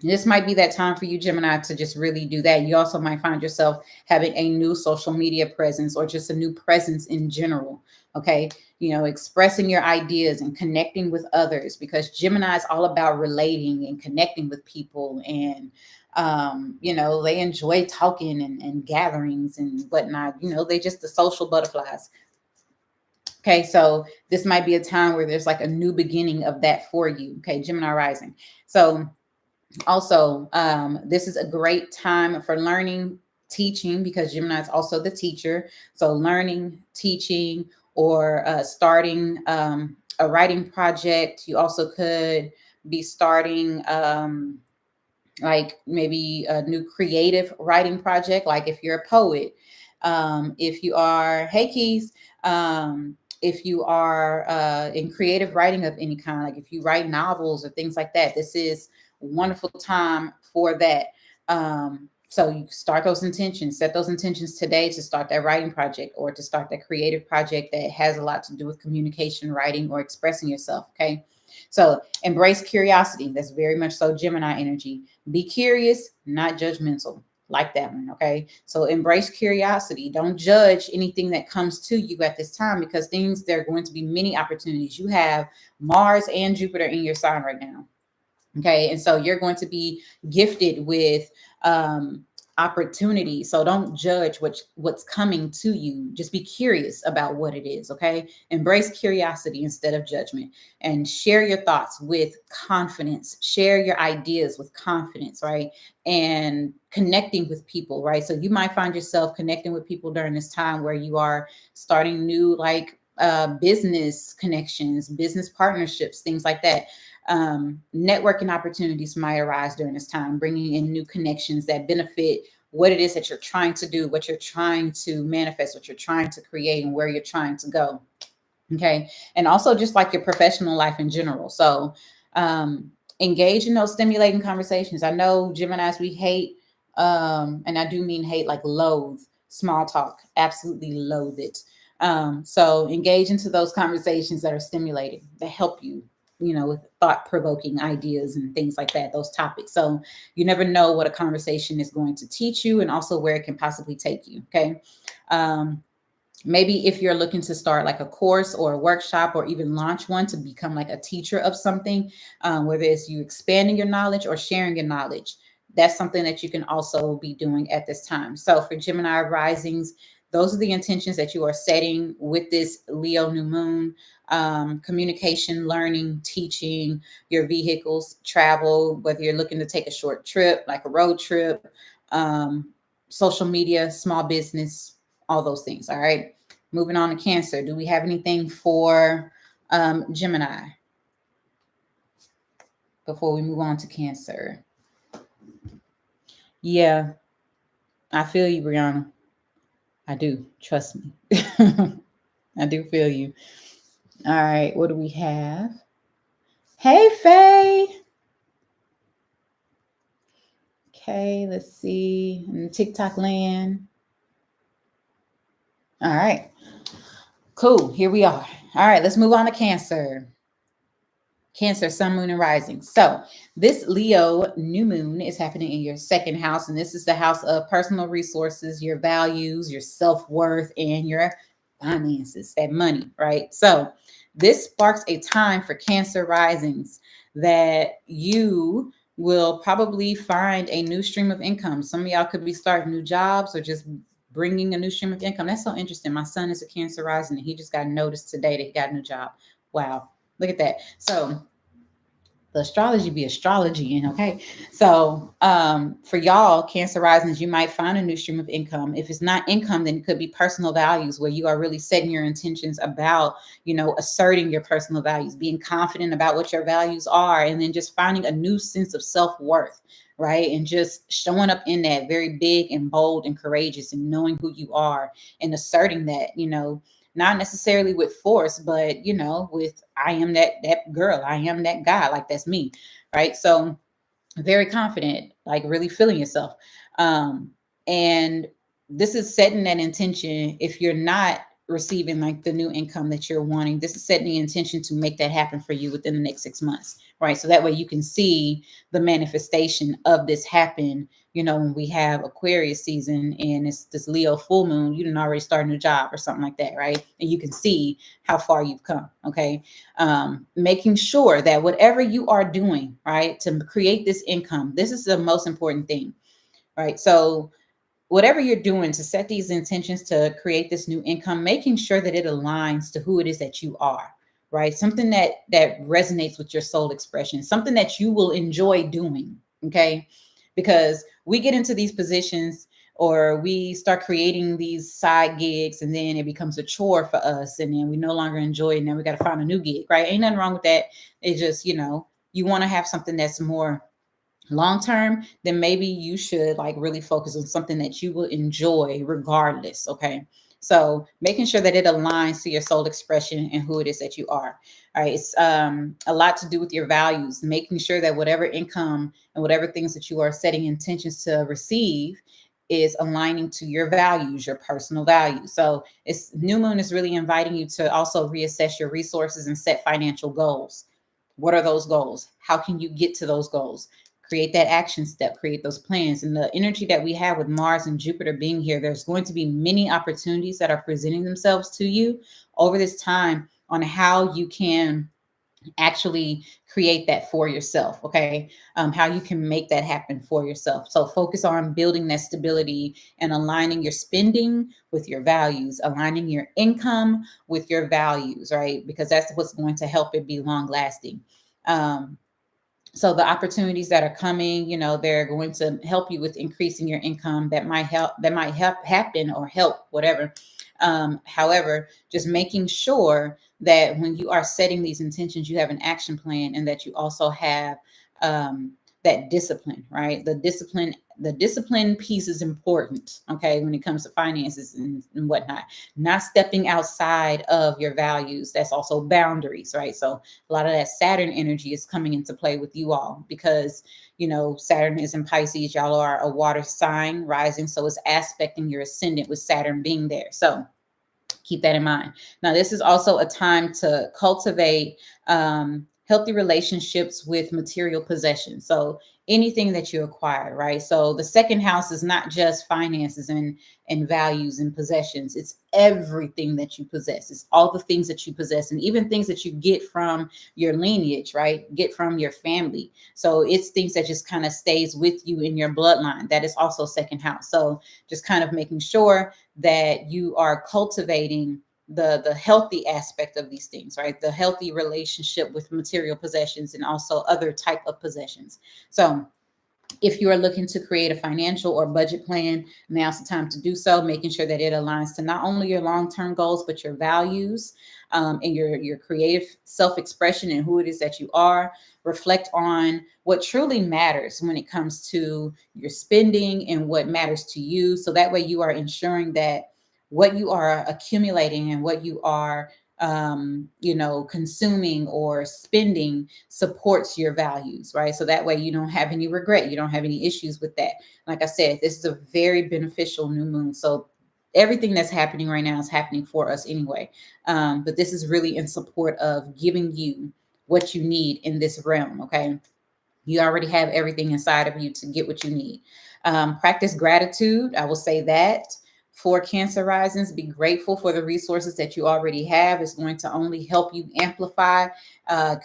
this might be that time for you, Gemini, to just really do that. You also might find yourself having a new social media presence or just a new presence in general. Okay. Expressing your ideas and connecting with others, because Gemini is all about relating and connecting with people. And, they enjoy talking and gatherings and whatnot. They just the social butterflies. Okay, so this might be a time where there's like a new beginning of that for you. Okay, Gemini rising. So also, this is a great time for learning, teaching, because Gemini is also the teacher. So learning, teaching, or starting a writing project. You also could be starting like maybe a new creative writing project, like if you're a poet, if you are, hey Keys, if you are in creative writing of any kind, like if you write novels or things like that, this is a wonderful time for that. So you start those intentions, set those intentions today to start that writing project or to start that creative project that has a lot to do with communication, writing, or expressing yourself. Okay. So embrace curiosity. That's very much so Gemini energy. Be curious, not judgmental. Like that one. Okay. So embrace curiosity. Don't judge anything that comes to you at this time, because there are going to be many opportunities. You have Mars and Jupiter in your sign right now. Okay. And so you're going to be gifted with opportunity. So don't judge what's coming to you. Just be curious about what it is. Okay. Embrace curiosity instead of judgment, and share your thoughts with confidence. Share your ideas with confidence, right? And connecting with people, right? So you might find yourself connecting with people during this time where you are starting new, like business connections, business partnerships, things like that. Networking opportunities might arise during this time, bringing in new connections that benefit what it is that you're trying to do, what you're trying to manifest, what you're trying to create, and where you're trying to go. Okay. And also just like your professional life in general. So engage in those stimulating conversations. I know Geminis, we hate, and I do mean hate like loathe small talk, absolutely loathe it. So engage into those conversations that are stimulating, that help you, with thought-provoking ideas and things like that, those topics. So you never know what a conversation is going to teach you and also where it can possibly take you. Okay. Maybe if you're looking to start like a course or a workshop or even launch one to become like a teacher of something, whether it's you expanding your knowledge or sharing your knowledge, that's something that you can also be doing at this time. So for Gemini risings, those are the intentions that you are setting with this Leo new moon. Communication, learning, teaching, your vehicles, travel, whether you're looking to take a short trip, like a road trip, social media, small business, all those things. All right. Moving on to Cancer. Do we have anything for Gemini before we move on to Cancer? Yeah, I feel you, Brianna. I do. Trust me. I do feel you. All right. What do we have? Hey, Faye. Okay, let's see. In TikTok land. All right. Cool. Here we are. All right. Let's move on to Cancer. Cancer, sun, moon, and rising. So this Leo new moon is happening in your second house, and this is the house of personal resources, your values, your self-worth, and your finances, that money, right? So this sparks a time for Cancer risings that you will probably find a new stream of income. Some of y'all could be starting new jobs or just bringing a new stream of income. That's so interesting. My son is a Cancer rising, and he just got noticed today that he got a new job. Wow. Look at that. So the astrology be astrology, and okay. So for y'all Cancer risings, you might find a new stream of income. If it's not income, then it could be personal values, where you are really setting your intentions about, asserting your personal values, being confident about what your values are, and then just finding a new sense of self-worth, right? And just showing up in that very big and bold and courageous, and knowing who you are and asserting that, not necessarily with force, but with I am that girl, I am that guy, like that's me, right? So very confident, like really feeling yourself. And this is setting that intention. If you're not receiving like the new income that you're wanting, this is setting the intention to make that happen for you within the next 6 months, right? So that way you can see the manifestation of this happen. When we have Aquarius season and it's this Leo full moon, you didn't already start a new job or something like that, right? And you can see how far you've come. Okay. Making sure that whatever you are doing, right, to create this income, this is the most important thing, right? So whatever you're doing to set these intentions to create this new income, making sure that it aligns to who it is that you are, right? Something that resonates with your soul expression, something that you will enjoy doing, okay? Because we get into these positions, or we start creating these side gigs, and then it becomes a chore for us, and then we no longer enjoy it, and then we got to find a new gig, right? Ain't nothing wrong with that. It's just, you want to have something that's more long term, then maybe you should like really focus on something that you will enjoy regardless. Okay. So making sure that it aligns to your soul expression and who it is that you are. All right. It's a lot to do with your values, making sure that whatever income and whatever things that you are setting intentions to receive is aligning to your values, your personal values. So it's new moon is really inviting you to also reassess your resources and set financial goals. What are those goals? How can you get to those goals? Create that action step, create those plans. And the energy that we have with Mars and Jupiter being here, there's going to be many opportunities that are presenting themselves to you over this time on how you can actually create that for yourself. Okay. How you can make that happen for yourself. So focus on building that stability and aligning your spending with your values, aligning your income with your values, right? Because that's what's going to help it be long lasting. So the opportunities that are coming, they're going to help you with increasing your income. That might help happen or help, whatever. However, just making sure that when you are setting these intentions, you have an action plan, and that you also have that discipline, right? The discipline piece is important, okay, when it comes to finances and whatnot. Not stepping outside of your values. That's also boundaries, right? So a lot of that Saturn energy is coming into play with you all, because Saturn is in Pisces. Y'all are a water sign rising, so it's aspecting your ascendant with Saturn being there. So keep that in mind. Now, this is also a time to cultivate healthy relationships with material possessions. So anything that you acquire, right? So the second house is not just finances and values and possessions. It's everything that you possess. It's all the things that you possess, and even things that you get from your lineage, right? Get from your family. So it's things that just kind of stays with you in your bloodline. That is also second house. So just kind of making sure that you are cultivating the healthy aspect of these things, right? The healthy relationship with material possessions and also other type of possessions. So if you are looking to create a financial or budget plan, now's the time to do so, making sure that it aligns to not only your long-term goals, but your values, and your creative self-expression and who it is that you are. Reflect on what truly matters when it comes to your spending and what matters to you. So that way you are ensuring that what you are accumulating and what you are consuming or spending supports your values, right? So that way you don't have any regret, you don't have any issues with that. Like I said, this is a very beneficial new moon. So everything that's happening right now is happening for us anyway. But this is really in support of giving you what you need in this realm. Okay. You already have everything inside of you to get what you need. Practice gratitude. I will say that for Cancer risings, be grateful for the resources that you already have. It's going to only help you amplify,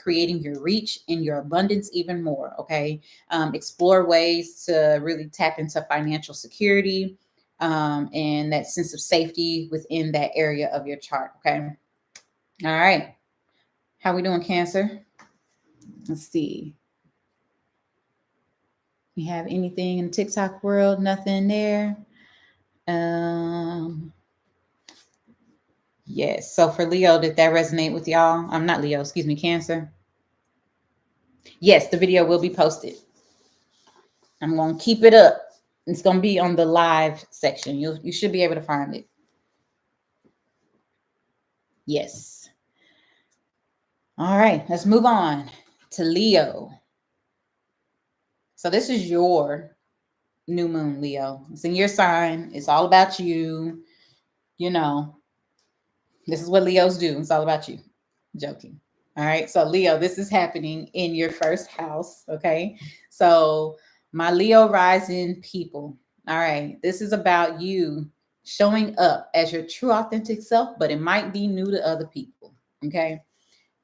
creating your reach and your abundance even more. Okay. Explore ways to really tap into financial security, and that sense of safety within that area of your chart. Okay. All right. How we doing, Cancer? Let's see. You have anything in the TikTok world? Nothing there. Yes. So for Leo, did that resonate with y'all? I'm not Leo, excuse me, Cancer. Yes, the video will be posted. I'm gonna keep it up. It's gonna be on the live section. You should be able to find it. Yes. All right, let's move on to Leo. So this is your new moon, Leo. It's in your sign. It's all about you. You know, this is what Leos do. It's all about you. Joking. All right. So, Leo, this is happening in your first house. Okay. So, my Leo rising people. All right. This is about you showing up as your true, authentic self, but it might be new to other people. Okay.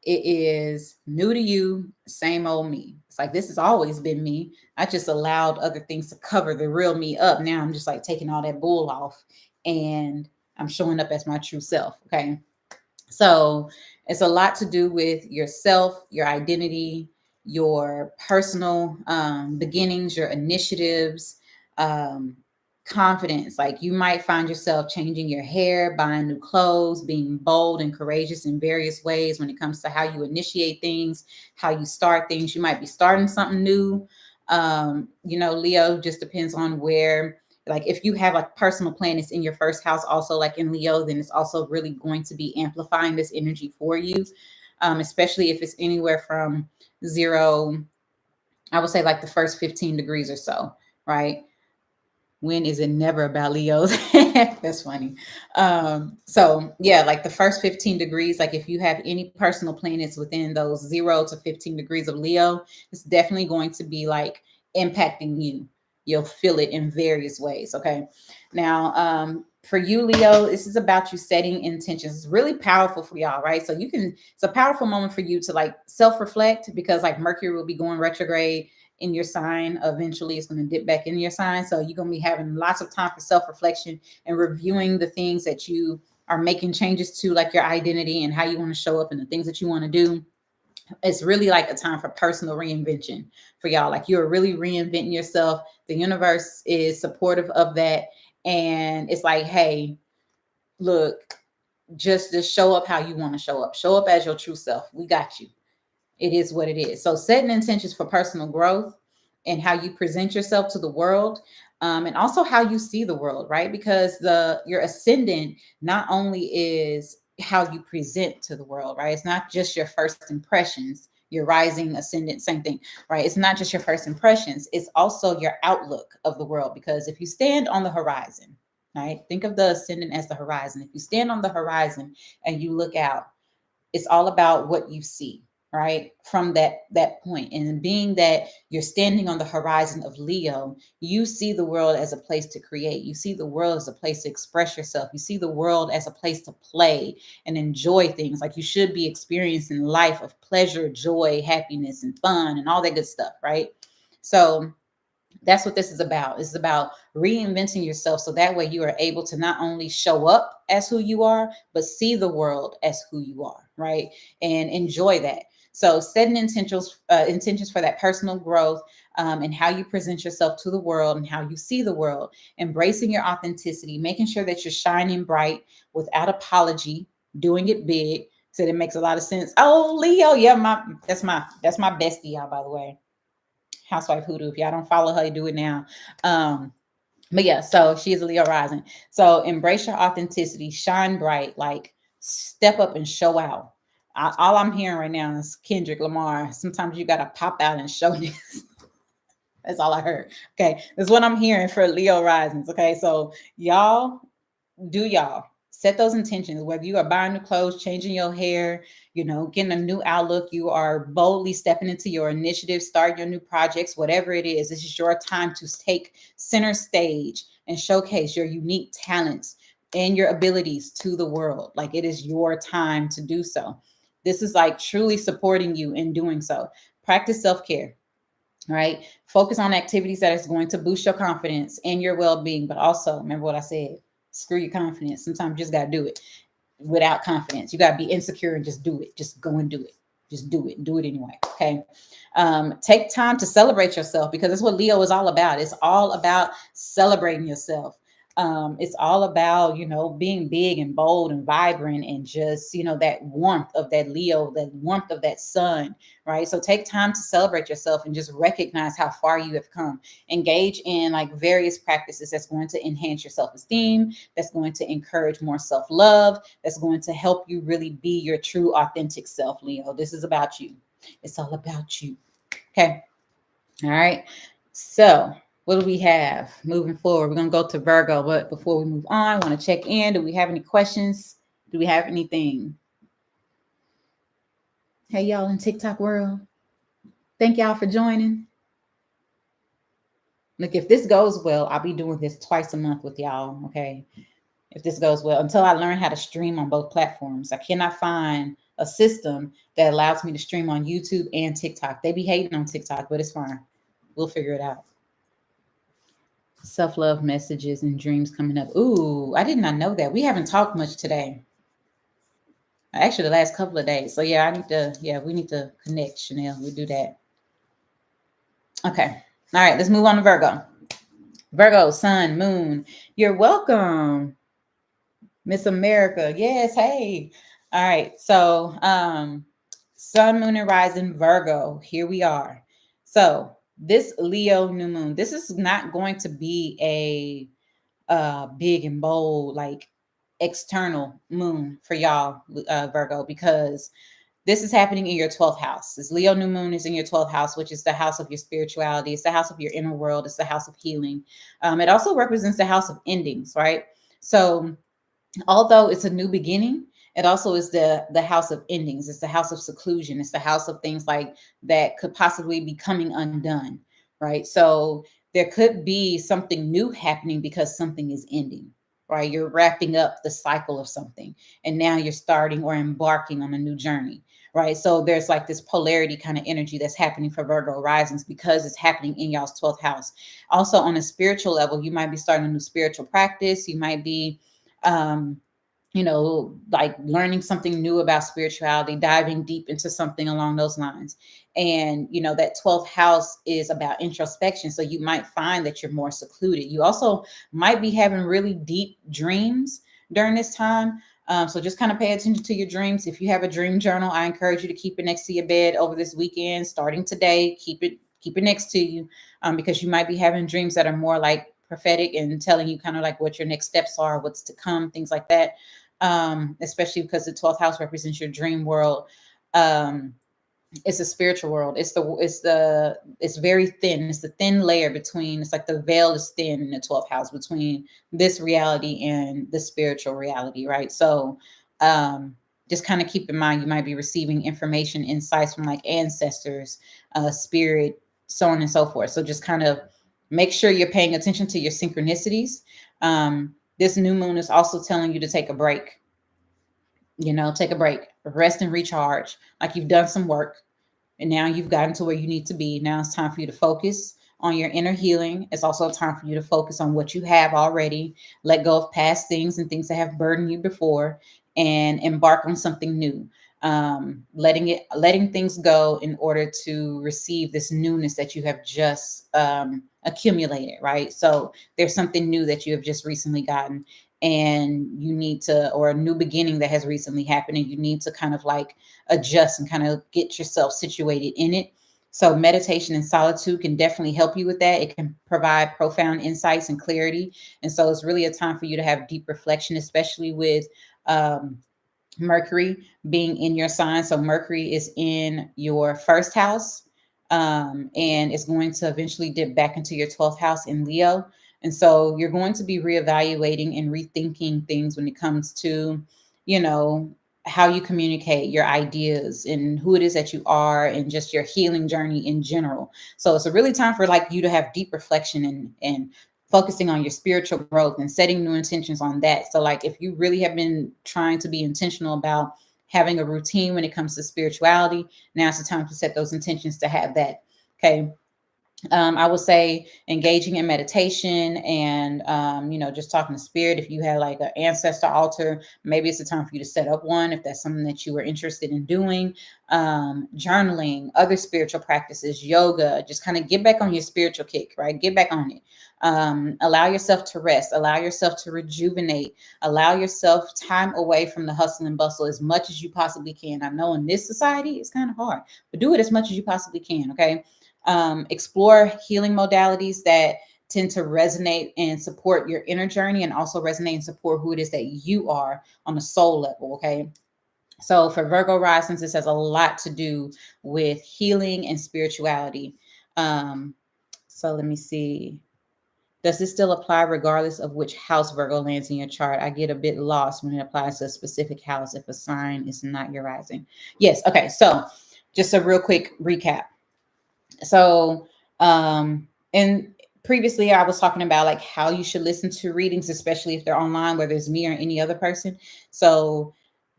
It is new to you, same old me. It's like this has always been me. I just allowed other things to cover the real me up. Now I'm just like taking all that bull off and I'm showing up as my true self. Okay. So it's a lot to do with yourself, your identity, your personal beginnings, your initiatives, um, confidence. Like you might find yourself changing your hair, buying new clothes, being bold and courageous in various ways when it comes to how you initiate things, how you start things. You might be starting something new. Leo, just depends on where, like if you have a personal planets in your first house also like in Leo, then it's also really going to be amplifying this energy for you, especially if it's anywhere from 0, I would say like the first 15 degrees or so, right? When is it never about Leos? That's funny. So yeah, like the first 15 degrees, like if you have any personal planets within those 0 to 15 degrees of Leo, it's definitely going to be like impacting you. You'll feel it in various ways. Okay. Now, for you, Leo, this is about you setting intentions. It's really powerful for y'all, right? So it's a powerful moment for you to like self-reflect because like Mercury will be going retrograde in your sign. Eventually it's going to dip back in your sign. So you're going to be having lots of time for self-reflection and reviewing the things that you are making changes to, like your identity and how you want to show up and the things that you want to do. It's really like a time for personal reinvention for y'all. Like you're really reinventing yourself. The universe is supportive of that. And it's like, hey, look, just show up how you want to show up. Show up as your true self. We got you. It is what it is. So setting intentions for personal growth and how you present yourself to the world, and also how you see the world, right? Because your ascendant not only is how you present to the world, right? It's not just your first impressions. Your rising ascendant, same thing, right? It's not just your first impressions. It's also your outlook of the world. Because if you stand on the horizon, right? Think of the ascendant as the horizon. If you stand on the horizon and you look out, it's all about what you see, right? From that point. And being that you're standing on the horizon of Leo, you see the world as a place to create. You see the world as a place to express yourself. You see the world as a place to play and enjoy things. Like you should be experiencing life of pleasure, joy, happiness, and fun and all that good stuff, right? So that's what this is about. It's about reinventing yourself so that way you are able to not only show up as who you are, but see the world as who you are, right? And enjoy that. So setting intentions for that personal growth, and how you present yourself to the world and how you see the world, embracing your authenticity, making sure that you're shining bright without apology, doing it big. So that makes a lot of sense. Oh, Leo, yeah, that's my bestie, y'all, by the way. Housewife Hoodoo. If y'all don't follow her, do it now. But yeah, so she's a Leo rising. So embrace your authenticity, shine bright, like step up and show out. All I'm hearing right now is Kendrick Lamar. Sometimes you gotta pop out and show this. That's all I heard. Okay, that's what I'm hearing for Leo risings. Okay, so y'all do y'all. Set those intentions, whether you are buying new clothes, changing your hair, getting a new outlook, you are boldly stepping into your initiative, start your new projects, whatever it is. This is your time to take center stage and showcase your unique talents and your abilities to the world. Like, it is your time to do so. This is like truly supporting you in doing so. Practice self-care. Right? Focus on activities that is going to boost your confidence and your well-being. But also, remember what I said, screw your confidence. Sometimes you just got to do it without confidence. You got to be insecure and just do it. Just go and do it. Just do it. Do it anyway. Okay. Take time to celebrate yourself, because that's what Leo is all about. It's all about celebrating yourself. It's all about, being big and bold and vibrant, and just, that warmth of that Leo, that warmth of that sun, right? So take time to celebrate yourself and just recognize how far you have come. Engage in like various practices that's going to enhance your self-esteem, that's going to encourage more self-love, that's going to help you really be your true authentic self, Leo. This is about you. It's all about you. Okay. All right. So what do we have moving forward? We're going to go to Virgo, but before we move on, I want to check in. Do we have any questions? Do we have anything? Hey, y'all in TikTok world. Thank y'all for joining. Look, if this goes well, I'll be doing this twice a month with y'all. Okay. If this goes well, until I learn how to stream on both platforms. I cannot find a system that allows me to stream on YouTube and TikTok. They be hating on TikTok, but it's fine. We'll figure it out. Self-love messages and dreams coming up. Ooh, I did not know that. We haven't talked much today. Actually, the last couple of days. So yeah, we need to connect, Chanel. We do that. Okay. All right, let's move on to Virgo. Virgo, sun, moon. You're welcome. Miss America. Yes, hey. All right. So sun, moon, and rising, Virgo. Here we are. So this Leo new moon, this is not going to be a big and bold, like external moon for y'all, Virgo, because this is happening in your 12th house. This Leo new moon is in your 12th house, which is the house of your spirituality. It's the house of your inner world. It's the house of healing. It also represents the house of endings, right? So although it's a new beginning, it also is the house of endings. It's the house of seclusion. It's the house of things like that could possibly be coming undone, right? So there could be something new happening because something is ending, right? You're wrapping up the cycle of something, and now you're starting or embarking on a new journey, right? So there's like this polarity kind of energy that's happening for Virgo risings because it's happening in y'all's 12th house. Also, on a spiritual level, you might be starting a new spiritual practice. You might be like learning something new about spirituality, diving deep into something along those lines. And, that 12th house is about introspection. So you might find that you're more secluded. You also might be having really deep dreams during this time. So just kind of pay attention to your dreams. If you have a dream journal, I encourage you to keep it next to your bed over this weekend, starting today. Keep it next to you, because you might be having dreams that are more like prophetic and telling you kind of like what your next steps are, what's to come, things like that. Especially because the 12th house represents your dream world. It's a spiritual world. It's very thin. It's the thin layer between, it's like the veil is thin in the 12th house between this reality and the spiritual reality, right? So just kind of keep in mind, you might be receiving information, insights from like ancestors, spirit, so on and so forth. So just kind of make sure you're paying attention to your synchronicities. This new moon is also telling you to take a break. Take a break, rest and recharge. Like you've done some work and now you've gotten to where you need to be. Now it's time for you to focus on your inner healing. It's also time for you to focus on what you have already, let go of past things and things that have burdened you before, and embark on something new. Letting things go in order to receive this newness that you have just accumulated, right? So there's something new that you have just recently gotten, and you need to, or a new beginning that has recently happened, and you need to kind of like adjust and kind of get yourself situated in it. So meditation and solitude can definitely help you with that. It can provide profound insights and clarity. And so it's really a time for you to have deep reflection, especially with Mercury being in your sign. So Mercury is in your first house, and it's going to eventually dip back into your 12th house in Leo. And so you're going to be reevaluating and rethinking things when it comes to, you know, how you communicate your ideas and who it is that you are and just your healing journey in general. So it's a really time for like you to have deep reflection and focusing on your spiritual growth and setting new intentions on that. So like if you really have been trying to be intentional about having a routine when it comes to spirituality, now's the time to set those intentions to have that. Okay. I would say engaging in meditation and, just talking to spirit. If you have like an ancestor altar, maybe it's the time for you to set up one if that's something that you were interested in doing. Journaling, other spiritual practices, yoga, just kind of get back on your spiritual kick, right? Get back on it. Allow yourself to rest, allow yourself to rejuvenate, allow yourself time away from the hustle and bustle as much as you possibly can. I know in this society, it's kind of hard, but do it as much as you possibly can. Okay. Explore healing modalities that tend to resonate and support your inner journey and also resonate and support who it is that you are on a soul level. Okay. So for Virgo risings, this has a lot to do with healing and spirituality. So let me see. Does this still apply regardless of which house Virgo lands in your chart? I get a bit lost when it applies to a specific house if a sign is not your rising. Yes. Okay. So just a real quick recap. So, and previously I was talking about like how you should listen to readings, especially if they're online, whether it's me or any other person. So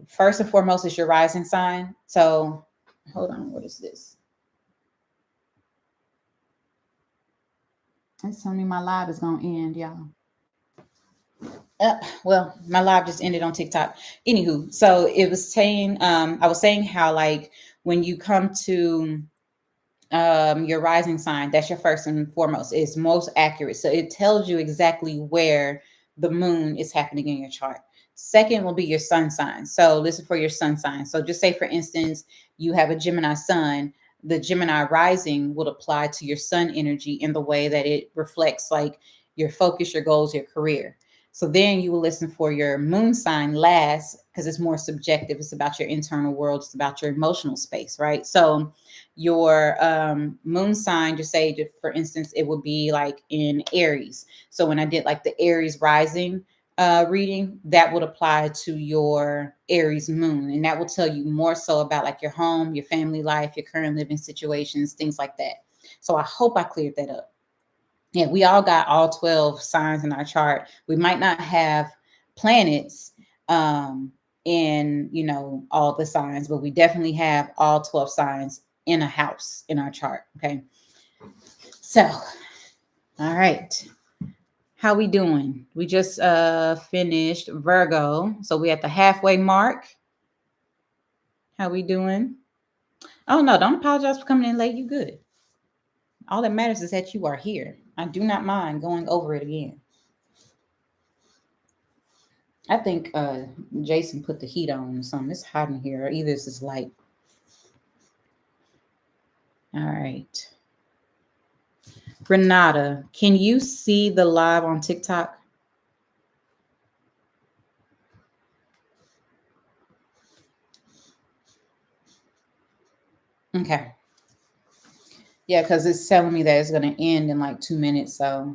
first and foremost is your rising sign. So hold on, what is this? It's telling me my live is going to end, y'all. Well, my live just ended on TikTok. Anywho, so it was saying, I was saying how like when you come to your rising sign, that's your first and foremost, is most accurate. So it tells you exactly where the moon is happening in your chart. Second will be your sun sign. So listen for your sun sign. So just say, for instance, you have a Gemini sun, the Gemini rising would apply to your sun energy in the way that it reflects like your focus, your goals, your career. So then you will listen for your moon sign last because it's more subjective. It's about your internal world. It's about your emotional space, right? So your moon sign, just say, for instance, it would be like in Aries. So when I did like the Aries rising reading, that would apply to your Aries moon. And that will tell you more so about like your home, your family life, your current living situations, things like that. So I hope I cleared that up. Yeah, we all got all 12 signs in our chart. We might not have planets in, all the signs, but we definitely have all 12 signs in a house in our chart. Okay. So, all right. How we doing? We just finished Virgo. So we at the halfway mark. How we doing? Oh no, don't apologize for coming in late. You good. All that matters is that you are here. I do not mind going over it again. I think Jason put the heat on or something. It's hot in here. Or either it's just light. All right. Renata, can you see the live on TikTok? Okay. Yeah, because it's telling me that it's going to end in like 2 minutes. So,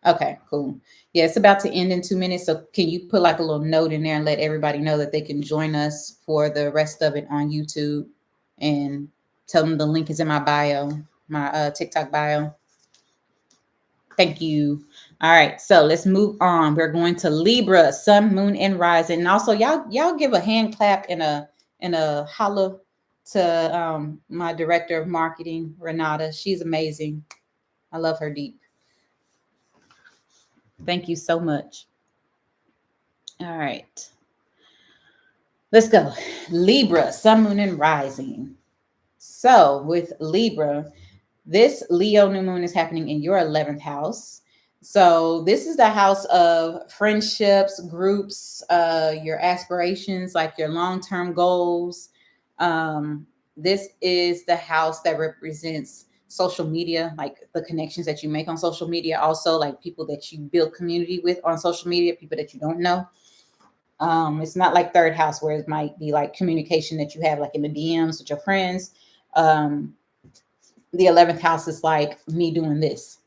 okay, cool. Yeah, it's about to end in 2 minutes. So can you put like a little note in there and let everybody know that they can join us for the rest of it on YouTube, and tell them the link is in my bio, my TikTok bio. Thank you. All right, so let's move on. We're going to Libra, Sun, Moon, and Rising. And also, y'all give a hand clap and a holla to my director of marketing, Renata. She's amazing. I love her deep. Thank you so much. All right, let's go. Libra, Sun, Moon, and Rising. So with Libra, this Leo new moon is happening in your 11th house. So this is the house of friendships, groups, your aspirations, like your long-term goals. This is the house that represents social media, like the connections that you make on social media, also like people that you build community with on social media, people that you don't know. It's not like third house where it might be like communication that you have like in the DMs with your friends. The 11th house is like me doing this,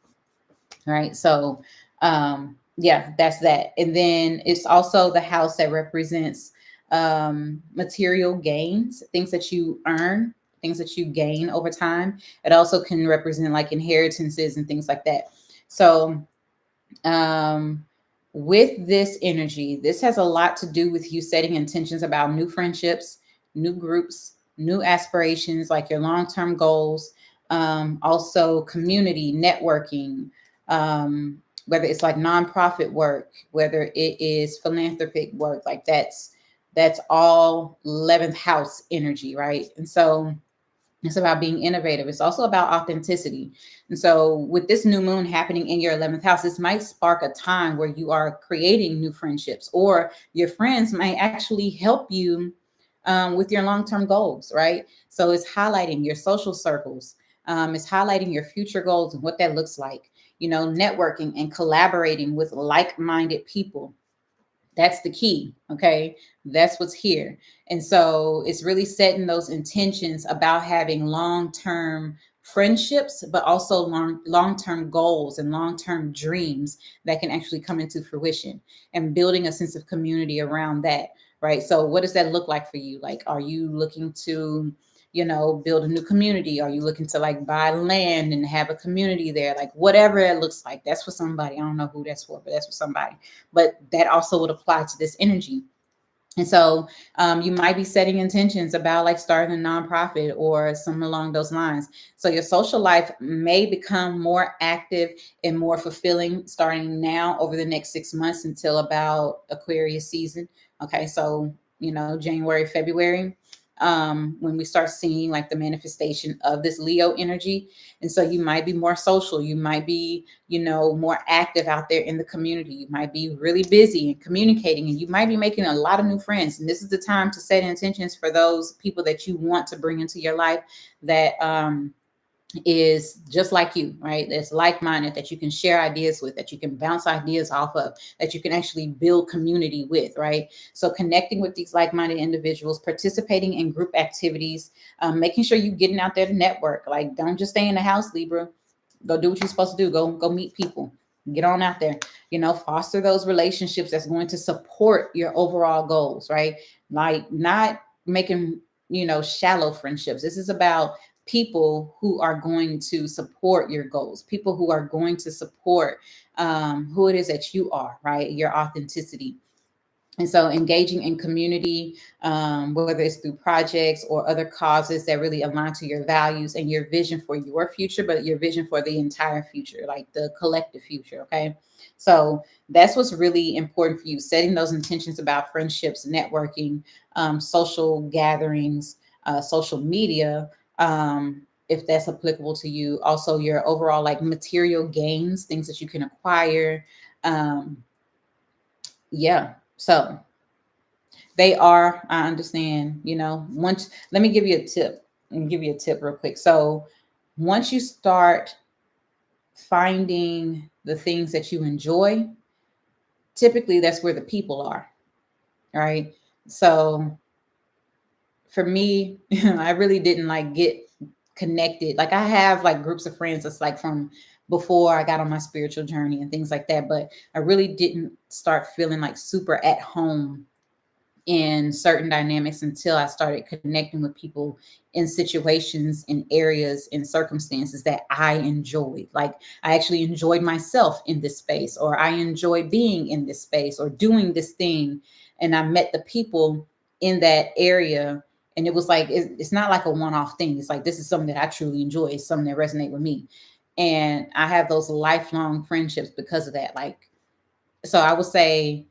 right? So Yeah, that's that. And then it's also the house that represents material gains, things that you earn, things that you gain over time. It also can represent like inheritances and things like that. So um with this energy, this has a lot to do with you setting intentions about new friendships, new groups, new aspirations, like your long-term goals, also community networking, whether it's like nonprofit work, whether it is philanthropic work, like that's all 11th house energy, right? And so it's about being innovative. It's also about authenticity. And so, with this new moon happening in your 11th house, this might spark a time where you are creating new friendships, or your friends might actually help you with your long term goals, right? So, it's highlighting your social circles, it's highlighting your future goals and what that looks like, networking and collaborating with like minded people. That's the key. Okay. That's what's here. And so it's really setting those intentions about having long term friendships, but also long term goals and long term dreams that can actually come into fruition, and building a sense of community around that. Right. So, what does that look like for you? Like, are you looking to, build a new community? Are you looking to like buy land and have a community there? Like, whatever it looks like, that's for somebody. I don't know who that's for, but that's for somebody. But that also would apply to this energy. And so you might be setting intentions about like starting a nonprofit or something along those lines. So your social life may become more active and more fulfilling starting now over the next 6 months until about Aquarius season. Okay, so January, February, when we start seeing like the manifestation of this Leo energy. And so you might be more social. You might be more active out there in the community. You might be really busy and communicating, and you might be making a lot of new friends. And this is the time to set intentions for those people that you want to bring into your life that is just like you, right? That's like-minded, that you can share ideas with, that you can bounce ideas off of, that you can actually build community with, right? So connecting with these like-minded individuals, participating in group activities, making sure you're getting out there to network. Like, don't just stay in the house, Libra. Go do what you're supposed to do. Go meet people. Get on out there. Foster those relationships that's going to support your overall goals, right? Like, not making shallow friendships. This is about people who are going to support your goals, people who are going to support who it is that you are, right? Your authenticity. And so engaging in community, whether it's through projects or other causes that really align to your values and your vision for your future, but your vision for the entire future, like the collective future. Okay. So that's what's really important for you, setting those intentions about friendships, networking, social gatherings, social media, if that's applicable to you. Also, your overall like material gains, things that you can acquire. Yeah. So they are, I understand, once, let me give you a tip and give you a tip real quick. So once you start finding the things that you enjoy, typically that's where the people are, right? So for me, I really didn't like get connected. Like, I have like groups of friends that's like from before I got on my spiritual journey and things like that, but I really didn't start feeling like super at home in certain dynamics until I started connecting with people in situations, in areas, in circumstances that I enjoyed. Like, I actually enjoyed myself in this space, or I enjoy being in this space or doing this thing. And I met the people in that area. And it was like, it's not like a one-off thing. It's like, this is something that I truly enjoy. It's something that resonates with me. And I have those lifelong friendships because of that. Like, so I would say,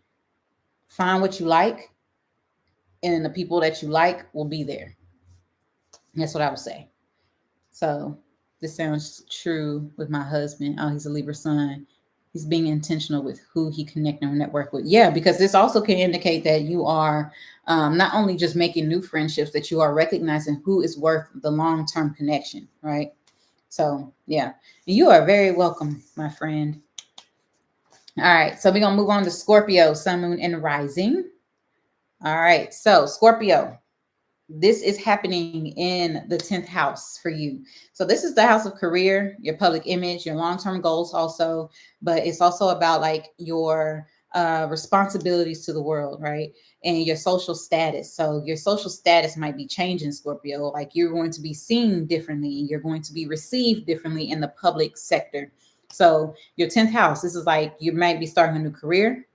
find what you like, and the people that you like will be there. That's what I would say. So this sounds true with my husband. Oh, he's a Libra sun. He's being intentional with who he connect and network with. Yeah, because this also can indicate that you are not only just making new friendships, that you are recognizing who is worth the long-term connection, right? So yeah, you are very welcome, my friend. All right, so we're gonna move on to Scorpio, sun, moon, and rising. All right, so Scorpio. this is happening in the 10th house for you. So this is the house of career, your public image, your long-term goals also, but it's also about like your responsibilities to the world, right? And your social status. So your social status might be changing, Scorpio. Like you're going to be seen differently, you're going to be received differently in the public sector. So your 10th house, this is like you might be starting a new career,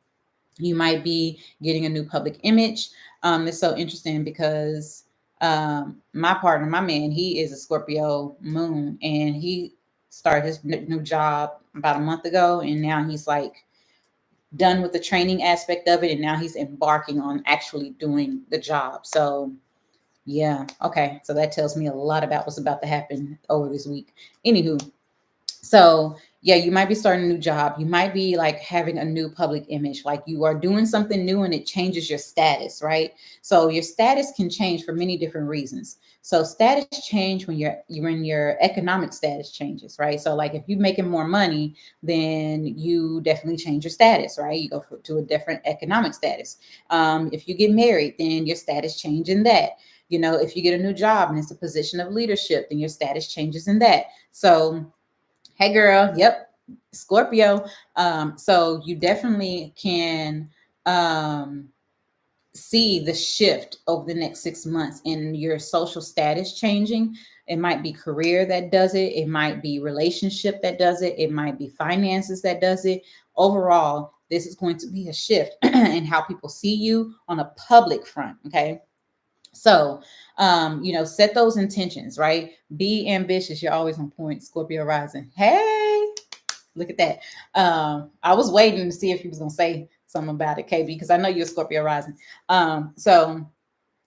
you might be getting a new public image. It's so interesting because my partner, my man, he is a Scorpio moon, and he started his new job about a month ago, and now he's like done with the training aspect of it, and now he's embarking on actually doing the job. So yeah, okay, so that tells me a lot about what's about to happen over this week. Anywho, so yeah, you might be starting a new job. You might be like having a new public image, like you are doing something new and it changes your status, right? So your status can change for many different reasons. So status change when your economic status changes, right? So like if you're making more money, then you definitely change your status, right? You go to a different economic status. If you get married, then your status changes in that. You know, if you get a new job and it's a position of leadership, then your status changes in that. So hey girl, yep, Scorpio. So you definitely can um see the shift over the next 6 months in your social status changing. It might be career that does it, it might be relationship that does it, it might be finances that does it. Overall, this is going to be a shift in how people see you on a public front. Okay. So, set those intentions, right? Be ambitious. You're always on point, Scorpio rising. Hey, look at that. I was waiting to see if he was going to say something about it, KB, because I know you're Scorpio rising. So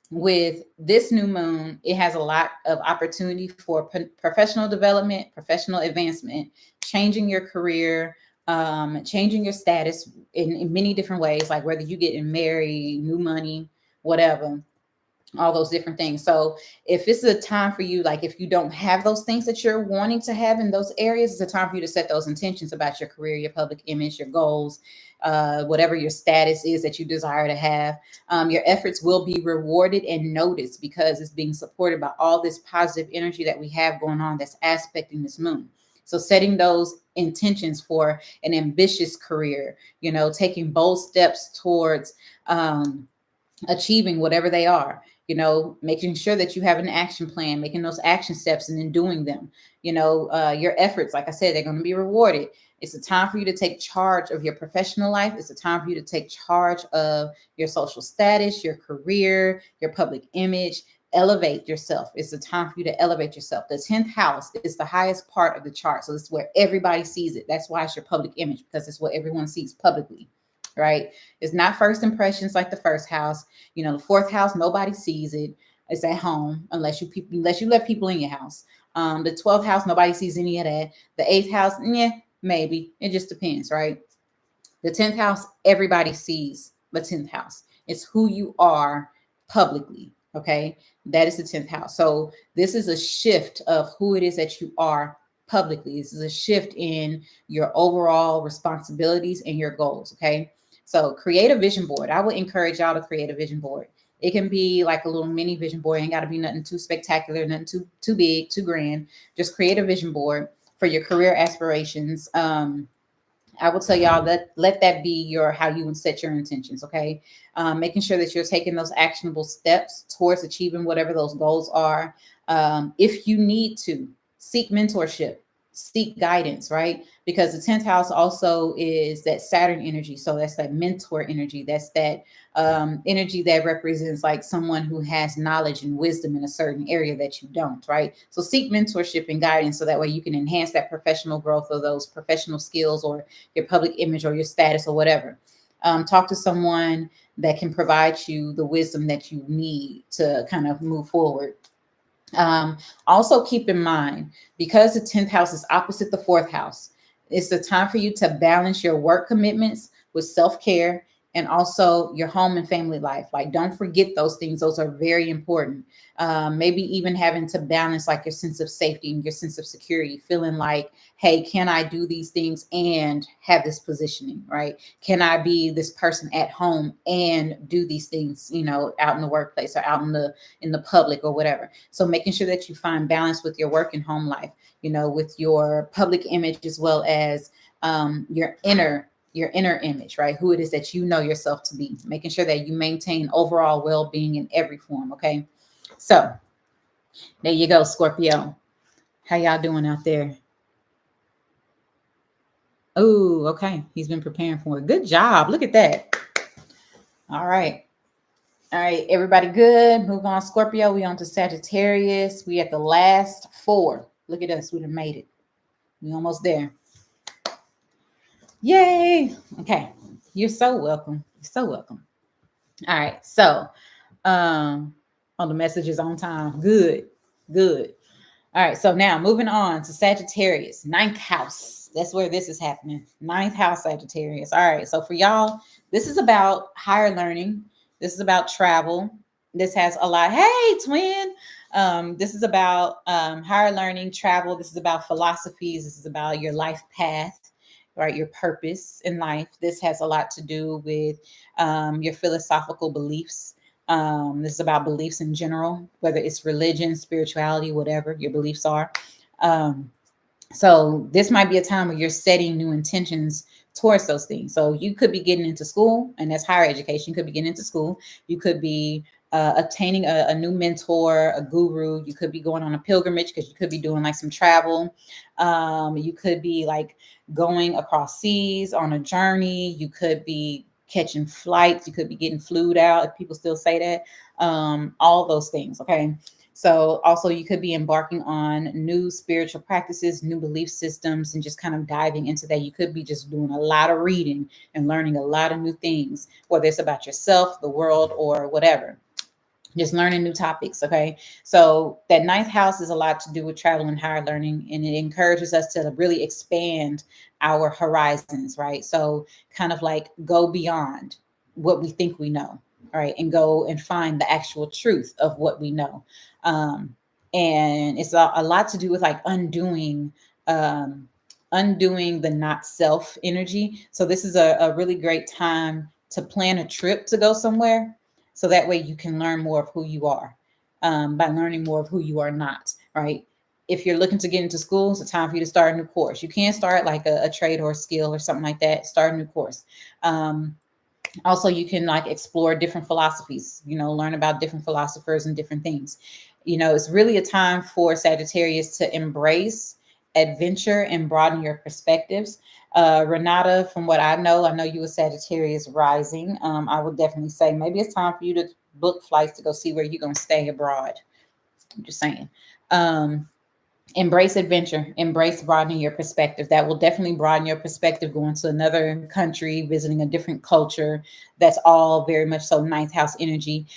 with this new moon, it has a lot of opportunity for professional development, professional advancement, changing your career, changing your status in many different ways, like whether you getting married, new money, whatever, all those different things. So if it's a time for you, like if you don't have those things that you're wanting to have in those areas, it's a time for you to set those intentions about your career, your public image, your goals, whatever your status is that you desire to have. Your efforts will be rewarded and noticed because it's being supported by all this positive energy that we have going on that's aspecting this moon. So setting those intentions for an ambitious career, taking bold steps towards achieving whatever they are, making sure that you have an action plan, making those action steps and then doing them. Your efforts, like I said, they're going to be rewarded. It's a time for you to take charge of your professional life. It's a time for you to take charge of your social status, your career, your public image. Elevate yourself. It's a time for you to elevate yourself. The 10th house is the highest part of the chart. So it's where everybody sees it. That's why it's your public image, because it's what everyone sees publicly, right? It's not first impressions like the first house. The fourth house, nobody sees it. It's at home unless you let people in your house. The 12th house, nobody sees any of that. The 8th house, yeah, maybe. It just depends, right? The 10th house, everybody sees the 10th house. It's who you are publicly, okay? That is the 10th house. So this is a shift of who it is that you are publicly. This is a shift in your overall responsibilities and your goals, okay? So create a vision board. I would encourage y'all to create a vision board. It can be like a little mini vision board. It ain't got to be nothing too spectacular, nothing too big, too grand. Just create a vision board for your career aspirations. I will tell y'all that let that be your how you would set your intentions. Okay, making sure that you're taking those actionable steps towards achieving whatever those goals are. If you need to seek mentorship, seek guidance, right? Because the 10th house also is that Saturn energy. So that's that mentor energy. That's that energy that represents like someone who has knowledge and wisdom in a certain area that you don't, right? So seek mentorship and guidance so that way you can enhance that professional growth or those professional skills or your public image or your status or whatever. Talk to someone that can provide you the wisdom that you need to kind of move forward. Also keep in mind, because the 10th house is opposite the 4th house, it's the time for you to balance your work commitments with self-care and also your home and family life. Like, don't forget those things. Those are very important. Maybe even having to balance like your sense of safety and your sense of security, feeling like, hey, can I do these things and have this positioning, right? Can I be this person at home and do these things, out in the workplace or out in the public or whatever. So making sure that you find balance with your work and home life, with your public image as well as your inner image, right? Who it is that you know yourself to be, making sure that you maintain overall well-being in every form. Okay. So there you go, Scorpio. How y'all doing out there? Oh, okay. He's been preparing for it. Good job. Look at that. All right. All right. Everybody good? Move on, Scorpio. We on to Sagittarius. We at the last 4. Look at us. We done made it. We almost there. Yay. Okay. You're so welcome. You're so welcome. All right. So, the message is on time. Good. All right. So now moving on to Sagittarius, 9th house. That's where this is happening. 9th house, Sagittarius. All right. So for y'all, this is about higher learning. This is about travel. This has a lot. Hey, twin. This is about higher learning, travel. This is about philosophies. This is about your life path, right? Your purpose in life. This has a lot to do with your philosophical beliefs. This is about beliefs in general, whether it's religion, spirituality, whatever your beliefs are. So this might be a time where you're setting new intentions towards those things. So you could be getting into school, and that's higher education. You could be getting into school. You could be obtaining a new mentor, a guru. You could be going on a pilgrimage because you could be doing like some travel. You could be like going across seas on a journey. You could be catching flights. You could be getting flued out, if people still say that. All those things. Okay. So also you could be embarking on new spiritual practices, new belief systems, and just kind of diving into that. You could be just doing a lot of reading and learning a lot of new things, whether it's about yourself, the world, or whatever. Just learning new topics. Okay. So that 9th house is a lot to do with travel and higher learning, and it encourages us to really expand our horizons, right? So kind of like go beyond what we think we know, right? And go and find the actual truth of what we know. And it's a lot to do with like undoing the not self energy. So this is a really great time to plan a trip to go somewhere. So that way you can learn more of who you are by learning more of who you are not, right? If you're looking to get into school, it's a time for you to start a new course. You can start like a trade or a skill or something like that. Start a new course. Also, you can like explore different philosophies, learn about different philosophers and different things. It's really a time for Sagittarius to embrace adventure and broaden your perspectives. Renata, from what I know you a Sagittarius rising. I would definitely say maybe it's time for you to book flights to go see where you're going to stay abroad. I'm just saying. Embrace adventure, embrace broadening your perspective. That will definitely broaden your perspective, going to another country, visiting a different culture. That's all very much so 9th house energy.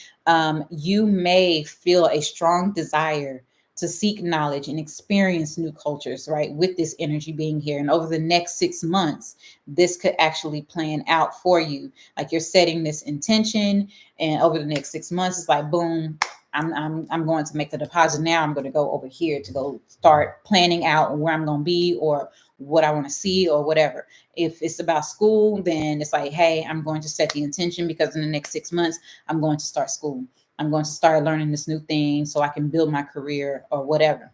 You may feel a strong desire to seek knowledge and experience new cultures, right? With this energy being here. And over the next 6 months, this could actually plan out for you. Like you're setting this intention, and over the next 6 months, it's like, boom, I'm going to make the deposit now. I'm going to go over here to go start planning out where I'm going to be or what I want to see or whatever. If it's about school, then it's like, hey, I'm going to set the intention because in the next 6 months, I'm going to start school. I'm going to start learning this new thing so I can build my career or whatever.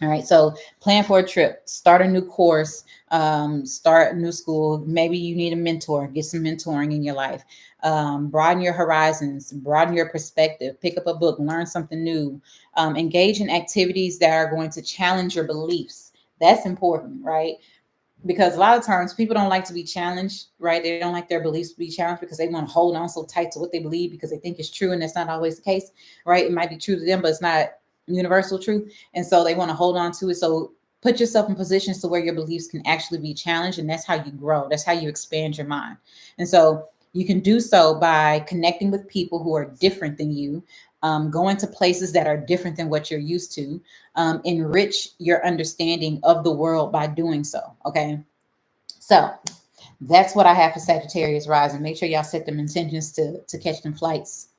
All right. So plan for a trip, start a new course, start a new school. Maybe you need a mentor, get some mentoring in your life. Broaden your horizons, broaden your perspective, pick up a book, learn something new, engage in activities that are going to challenge your beliefs. That's important, right? Because a lot of times people don't like to be challenged, right? They don't like their beliefs to be challenged because they want to hold on so tight to what they believe because they think it's true. And that's not always the case, right? It might be true to them, but it's not universal truth. And so they want to hold on to it. So put yourself in positions to where your beliefs can actually be challenged. And that's how you grow. That's how you expand your mind. And so you can do so by connecting with people who are different than you, going to places that are different than what you're used to, enrich your understanding of the world by doing so. Okay. So That's what I have for Sagittarius rising. Make sure y'all set them intentions to catch them flights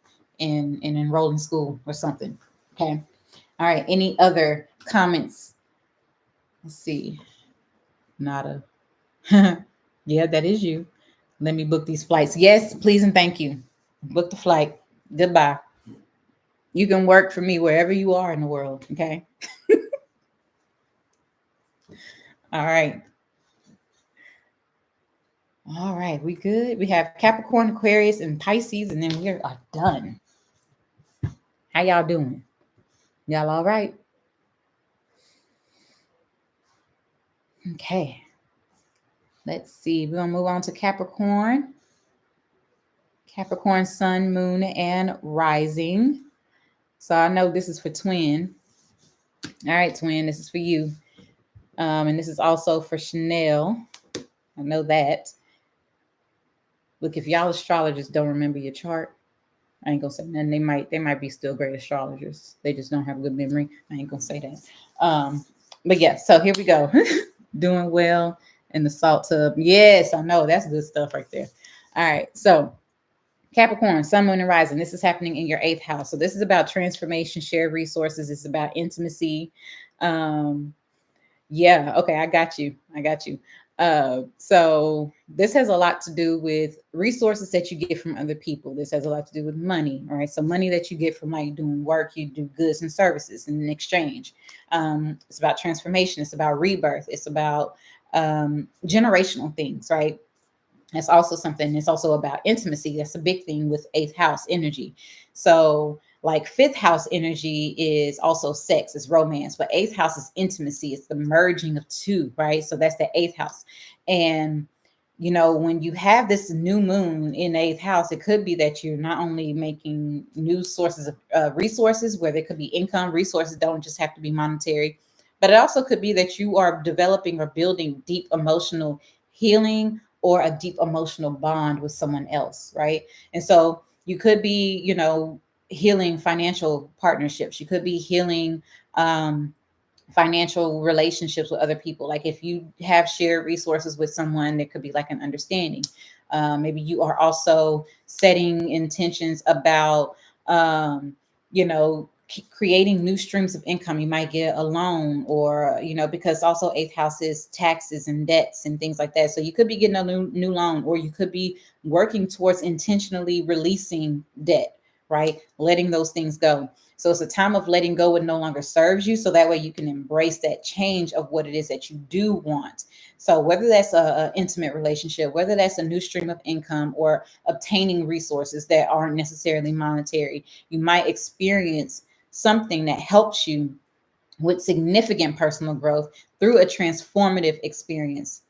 and enroll in school or something. Okay. All right. Any other comments? Let's see. Nada. Yeah, that is you. Let me book these flights. Yes, please and thank you. Book the flight. Goodbye. You can work for me wherever you are in the world. Okay. All right. All right. We good. We have Capricorn, Aquarius, and Pisces, and then we are done. How y'all doing? Y'all all right? Okay. Let's see. We're going to move on to Capricorn. Capricorn, Sun, Moon, and Rising. So I know this is for Twin. All right, Twin, this is for you. And this is also for Chanel. I know that. Look, if y'all astrologers don't remember your chart, I ain't gonna say nothing. They might be still great astrologers. They just don't have a good memory. I ain't gonna say that. But yeah, so here we go. Doing well in the salt tub. Yes, I know that's good stuff right there. All right, so Capricorn, Sun, Moon, and Rising. This is happening in your 8th house. So this is about transformation, shared resources. It's about intimacy. Yeah, okay, I got you. I got you. So this has a lot to do with resources that you get from other people. This has a lot to do with money, all right? So money that you get from like doing work, you do goods and services in exchange. It's about transformation. It's about rebirth. It's about generational things, right? That's also something. It's also about intimacy. That's a big thing with 8th house energy. So like 5th house energy is also sex, it's romance, but 8th house is intimacy. It's the merging of two, right? So that's the 8th house. And you know, when you have this new moon in 8th house, it could be that you're not only making new sources of resources, where there could be income. Resources don't just have to be monetary, but it also could be that you are developing or building deep emotional healing or a deep emotional bond with someone else, right? And so you could be, you know, healing financial partnerships. You could be healing financial relationships with other people. Like if you have shared resources with someone, there could be like an understanding. Maybe you are also setting intentions about, you know, creating new streams of income. You might get a loan, or you know, because also 8th house is taxes and debts and things like that. So you could be getting a new loan, or you could be working towards intentionally releasing debt, right? Letting those things go. So it's a time of letting go what no longer serves you, so that way you can embrace that change of what it is that you do want. So whether that's a intimate relationship, whether that's a new stream of income, or obtaining resources that aren't necessarily monetary, you might experience something that helps you with significant personal growth through a transformative experience.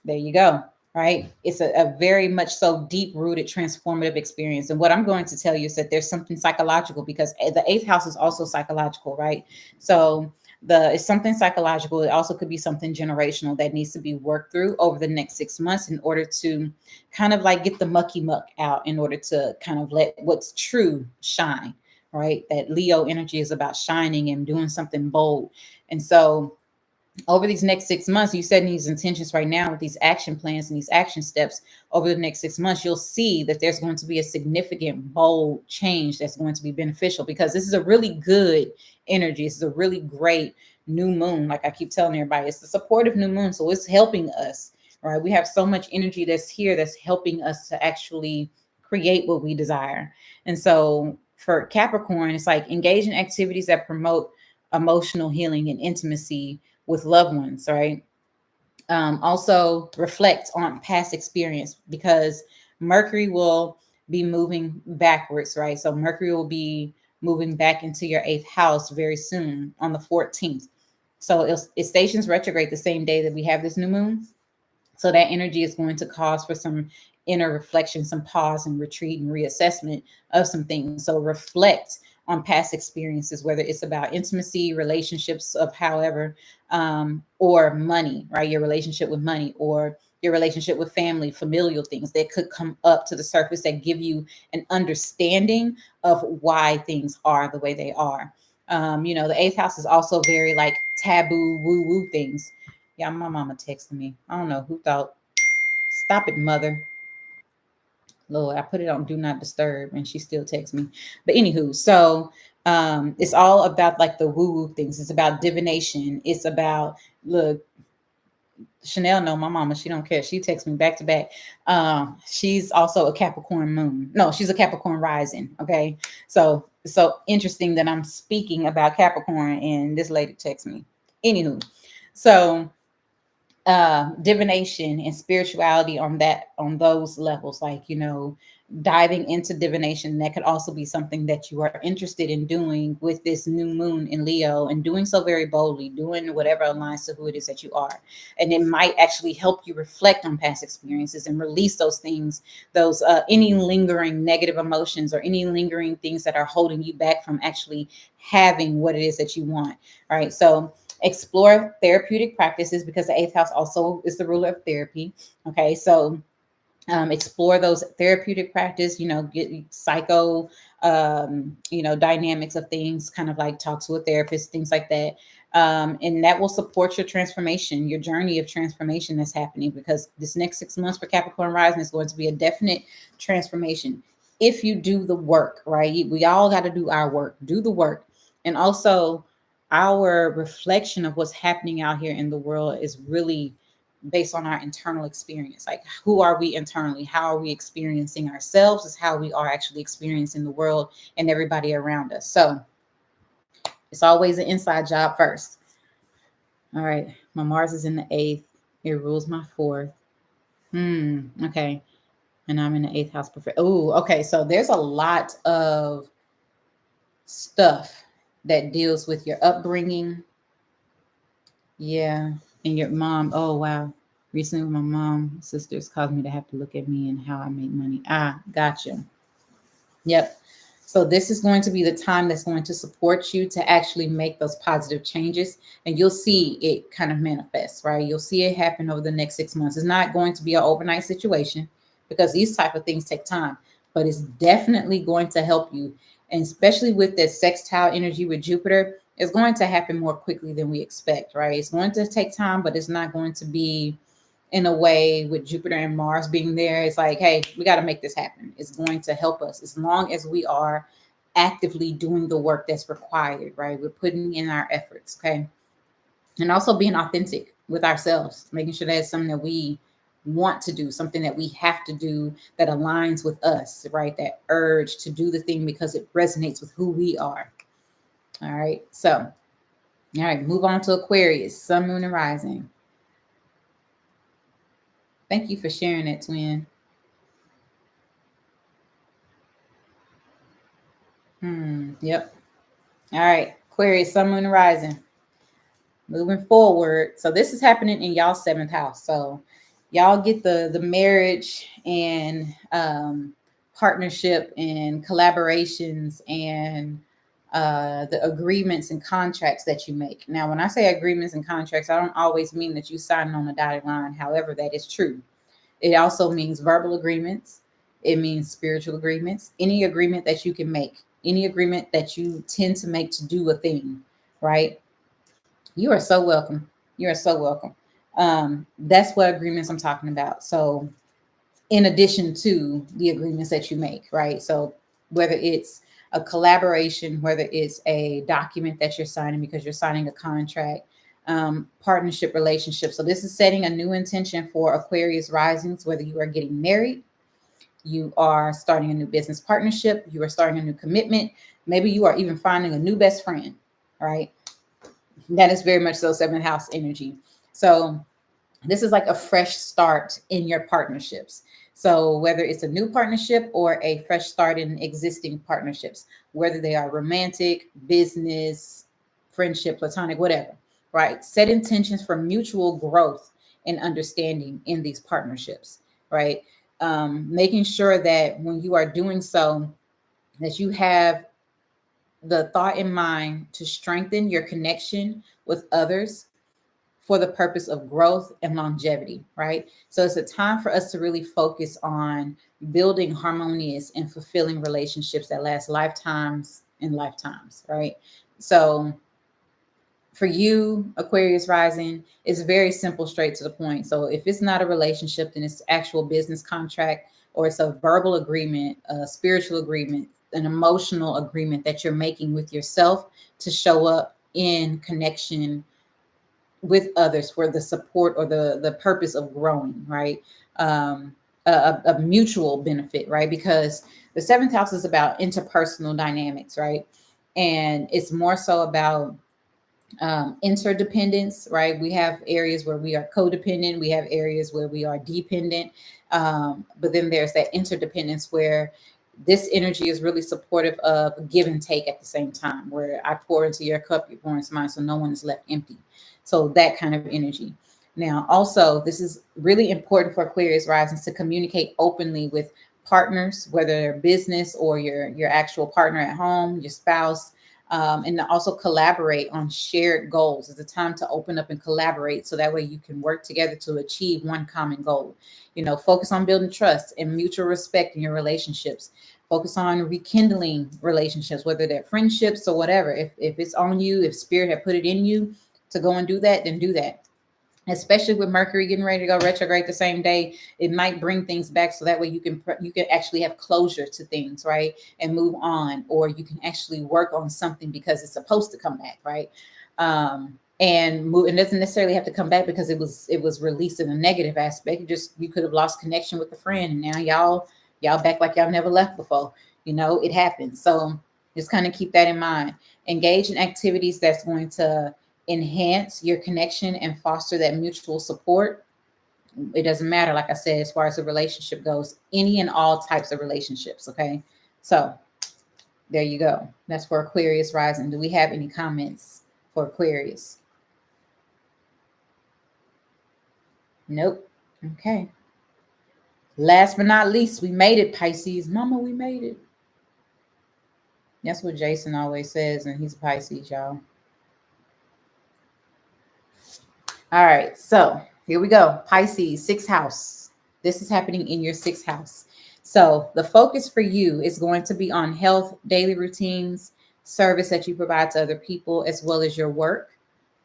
There you go. Right. It's a very much so deep rooted transformative experience. And what I'm going to tell you is that there's something psychological, because the 8th house is also psychological, right? So it's something psychological. It also could be something generational that needs to be worked through over the next 6 months, in order to kind of like get the mucky muck out, in order to kind of let what's true shine, right? That Leo energy is about shining and doing something bold. And so over these next 6 months, you setting these intentions right now with these action plans and these action steps. Over the next 6 months, you'll see that there's going to be a significant, bold change that's going to be beneficial, because this is a really good energy. This is a really great new moon. Like I keep telling everybody, it's the supportive new moon. So it's helping us, right? We have so much energy that's here that's helping us to actually create what we desire. And so for Capricorn, it's like engage in activities that promote emotional healing and intimacy with loved ones, right? Also reflect on past experience, because Mercury will be moving backwards, right? So Mercury will be moving back into your 8th house very soon on the 14th. So it stations retrograde the same day that we have this new moon. So that energy is going to cause for some inner reflection, some pause and retreat and reassessment of some things. So reflect on past experiences, whether it's about intimacy, relationships of however, or money, right? Your relationship with money, or your relationship with family, familial things that could come up to the surface that give you an understanding of why things are the way they are. You know, the 8th house is also very like taboo, woo woo things. Yeah, my mama texted me. I don't know who thought. Stop it, mother. Lord, I put it on do not disturb and she still texts me. But anywho, so it's all about like the woo-woo things. It's about divination. It's about, look, Chanel know my mama, she don't care. She texts me back to back. She's also a Capricorn moon. No, she's a Capricorn rising. Okay. So interesting that I'm speaking about Capricorn and this lady texts me. Anywho, so divination and spirituality on those levels, like, you know, diving into divination, that could also be something that you are interested in doing with this new moon in Leo, and doing so very boldly, doing whatever aligns to who it is that you are. And it might actually help you reflect on past experiences and release those things, those any lingering negative emotions or any lingering things that are holding you back from actually having what it is that you want. All right, so explore therapeutic practices, because the eighth house also is the ruler of therapy. Okay, so explore those therapeutic practice, you know, get psycho, you know, dynamics of things, kind of like talk to a therapist, things like that. And that will support your transformation, your journey of transformation that's happening, because this next 6 months for Capricorn rising is going to be a definite transformation. If you do the work, right? We all got to do our work, do the work. And also, our reflection of what's happening out here in the world is really based on our internal experience. Like, who are we internally? How are we experiencing ourselves? Is how we are actually experiencing the world and everybody around us. So it's always an inside job first. All right. My Mars is in the 8th. It rules my 4th. Okay. And I'm in the 8th house. Oh, okay. So there's a lot of stuff that deals with your upbringing. Yeah. And your mom. Oh, wow. Recently, my mom, sisters caused me to have to look at me and how I make money. Gotcha. Yep. So this is going to be the time that's going to support you to actually make those positive changes, and you'll see it kind of manifest, right? You'll see it happen over the next 6 months. It's not going to be an overnight situation, because these type of things take time, but it's definitely going to help you. And especially with that sextile energy with Jupiter, it's going to happen more quickly than we expect, right? It's going to take time, but it's not going to be in a way with Jupiter and Mars being there. It's like, hey, we got to make this happen. It's going to help us as long as we are actively doing the work that's required, right? We're putting in our efforts, okay? And also being authentic with ourselves, making sure that it's something that we want to do, something that we have to do that aligns with us, right? That urge to do the thing because it resonates with who we are. All right. So, all right, move on to Aquarius, sun, moon, and rising. Thank you for sharing it, twin. Yep. All right. Aquarius, sun, moon, and rising. Moving forward. So this is happening in y'all 7th house. So y'all get the marriage and partnership and collaborations and the agreements and contracts that you make. Now, when I say agreements and contracts, I don't always mean that you sign on a dotted line. However, that is true. It also means verbal agreements. It means spiritual agreements. Any agreement that you can make, any agreement that you tend to make to do a thing, right? You are so welcome. You are so welcome. That's what agreements I'm talking about. So, in addition to the agreements that you make, right? So, whether it's a collaboration, whether it's a document that you're signing because you're signing a contract, partnership relationship. So, this is setting a new intention for Aquarius risings, whether you are getting married, you are starting a new business partnership, you are starting a new commitment, maybe you are even finding a new best friend, right? That is very much so 7th house energy. So this is like a fresh start in your partnerships. So whether it's a new partnership or a fresh start in existing partnerships, whether they are romantic, business, friendship, platonic, whatever, right? Set intentions for mutual growth and understanding in these partnerships, right? Making sure that when you are doing so, that you have the thought in mind to strengthen your connection with others for the purpose of growth and longevity, right? So it's a time for us to really focus on building harmonious and fulfilling relationships that last lifetimes and lifetimes, right? So for you, Aquarius rising, it's very simple, straight to the point. So if it's not a relationship, then it's actual business contract, or it's a verbal agreement, a spiritual agreement, an emotional agreement that you're making with yourself to show up in connection with others for the support or the purpose of growing, right? A mutual benefit, right? Because the seventh house is about interpersonal dynamics, right? And it's more so about interdependence, right? We have areas where we are codependent, we have areas where we are dependent, but then there's that interdependence where this energy is really supportive of give and take at the same time, where I pour into your cup, you pour into mine, so no one is left empty. So that kind of energy. Now, also, this is really important for Aquarius risings to communicate openly with partners, whether they're business or your actual partner at home, your spouse, and to also collaborate on shared goals. It's a time to open up and collaborate, so that way you can work together to achieve one common goal. Focus on building trust and mutual respect in your relationships. Focus on rekindling relationships, whether they're friendships or whatever. If it's on you, if spirit had put it in you to go and do that, then do that. Especially with Mercury getting ready to go retrograde the same day, it might bring things back, so that way you can actually have closure to things, right, and move on, or you can actually work on something because it's supposed to come back, right? And move. It doesn't necessarily have to come back because it was released in a negative aspect. You could have lost connection with a friend, and now y'all back like y'all never left before. It happens. So just kind of keep that in mind. Engage in activities that's going to enhance your connection and foster that mutual support. It doesn't matter, like I said, as far as the relationship goes, any and all types of relationships. Okay. So there you go. That's for Aquarius rising. Do we have any comments for Aquarius? Nope. Okay. Last but not least, we made it, Pisces. Mama, we made it. That's what Jason always says, and he's a Pisces, y'all. All right, so here we go. Pisces, sixth house. This is happening in your sixth house. So the focus for you is going to be on health, daily routines, service that you provide to other people, as well as your work.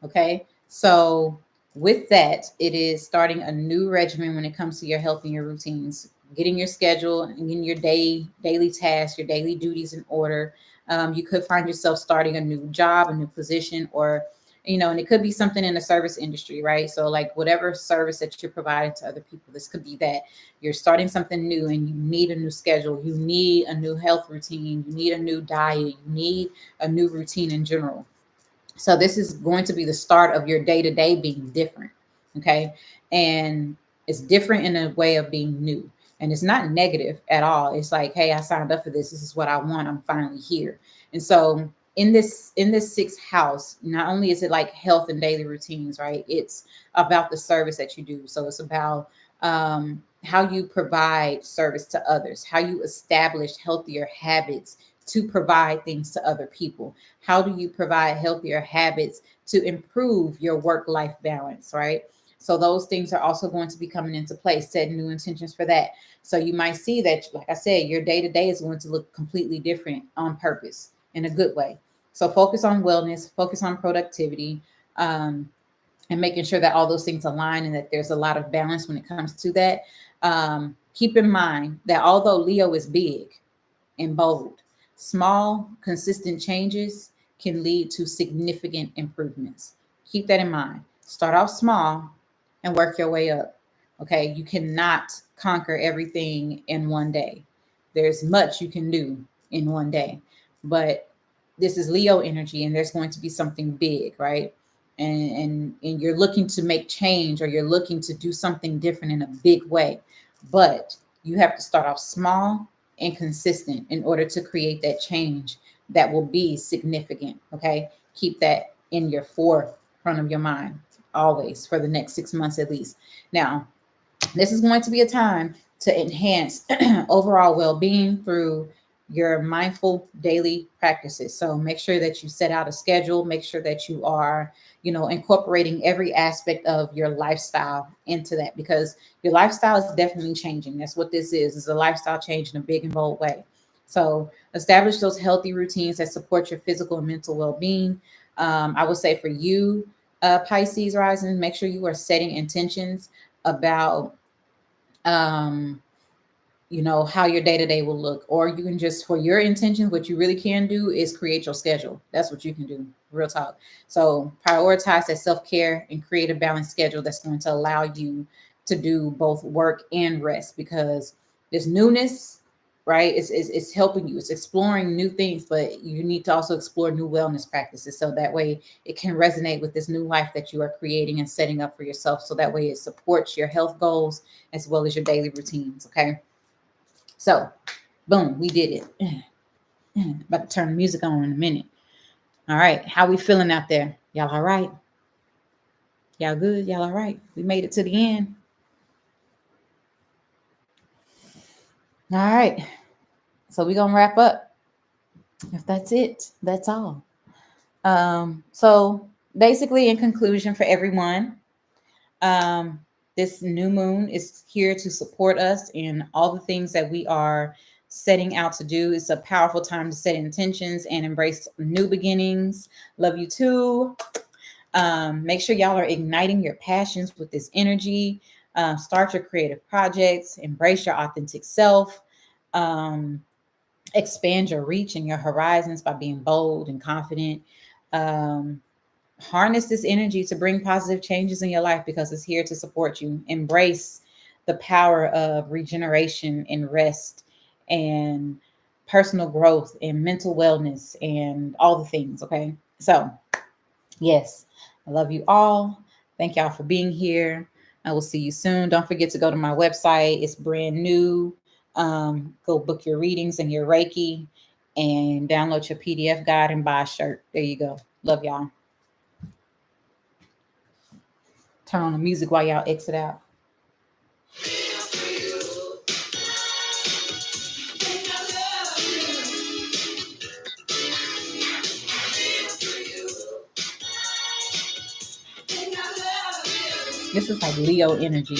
Okay, so with that, it is starting a new regimen when it comes to your health and your routines, getting your schedule and getting your daily tasks, your daily duties in order. You could find yourself starting a new job, a new position, or and it could be something in the service industry, right? So like whatever service that you're providing to other people, this could be that you're starting something new and you need a new schedule, you need a new health routine, you need a new diet, you need a new routine in general. So this is going to be the start of your day-to-day being different. Okay. And it's different in a way of being new. And it's not negative at all. It's like, hey, I signed up for this. This is what I want. I'm finally here. And so in this sixth house, not only is it like health and daily routines, right? It's about the service that you do. So it's about how you provide service to others, how you establish healthier habits to provide things to other people. How do you provide healthier habits to improve your work-life balance, right? So those things are also going to be coming into play, setting new intentions for that. So you might see that, like I said, your day-to-day is going to look completely different on purpose in a good way. So focus on wellness, focus on productivity, and making sure that all those things align and that there's a lot of balance when it comes to that. Keep in mind that although Leo is big and bold, small, consistent changes can lead to significant improvements. Keep that in mind. Start off small and work your way up. Okay. You cannot conquer everything in one day. There's much you can do in one day, but this is Leo energy and there's going to be something big, right? And you're looking to make change, or you're looking to do something different in a big way. But you have to start off small and consistent in order to create that change that will be significant. Okay. Keep that in your forefront of your mind always for the next 6 months at least. Now, this is going to be a time to enhance overall well-being through your mindful daily practices. So make sure that you set out a schedule, make sure that you are, incorporating every aspect of your lifestyle into that, because your lifestyle is definitely changing. That's what this is a lifestyle change in a big and bold way. So establish those healthy routines that support your physical and mental well-being. I would say for you, Pisces rising, make sure you are setting intentions about you know, how your day-to-day will look. Or you can just, for your intentions, what you really can do is create your schedule. That's what you can do. Real talk. So prioritize that self-care and create a balanced schedule that's going to allow you to do both work and rest, because this newness, right, it's helping you. It's exploring new things, but you need to also explore new wellness practices, so that way it can resonate with this new life that you are creating and setting up for yourself, so that way it supports your health goals as well as your daily routines. Okay. So, boom, we did it. About to turn the music on in a minute. All right, how we feeling out there? Y'all all right? Y'all good? Y'all all right? We made it to the end. All right, so we're gonna wrap up. If that's it, that's all. So basically, in conclusion, for everyone, um, this new moon is here to support us in all the things that we are setting out to do. It's a powerful time to set intentions and embrace new beginnings. Love you too. Make sure y'all are igniting your passions with this energy. Start your creative projects, embrace your authentic self, expand your reach and your horizons by being bold and confident. Harness this energy to bring positive changes in your life, because it's here to support you. Embrace the power of regeneration and rest and personal growth and mental wellness and all the things. Okay. So, yes, I love you all. Thank y'all for being here. I will see you soon. Don't forget to go to my website. It's brand new. Go book your readings and your Reiki and download your PDF guide and buy a shirt. There you go. Love y'all. Turn on the music while y'all exit out. This is like Leo energy.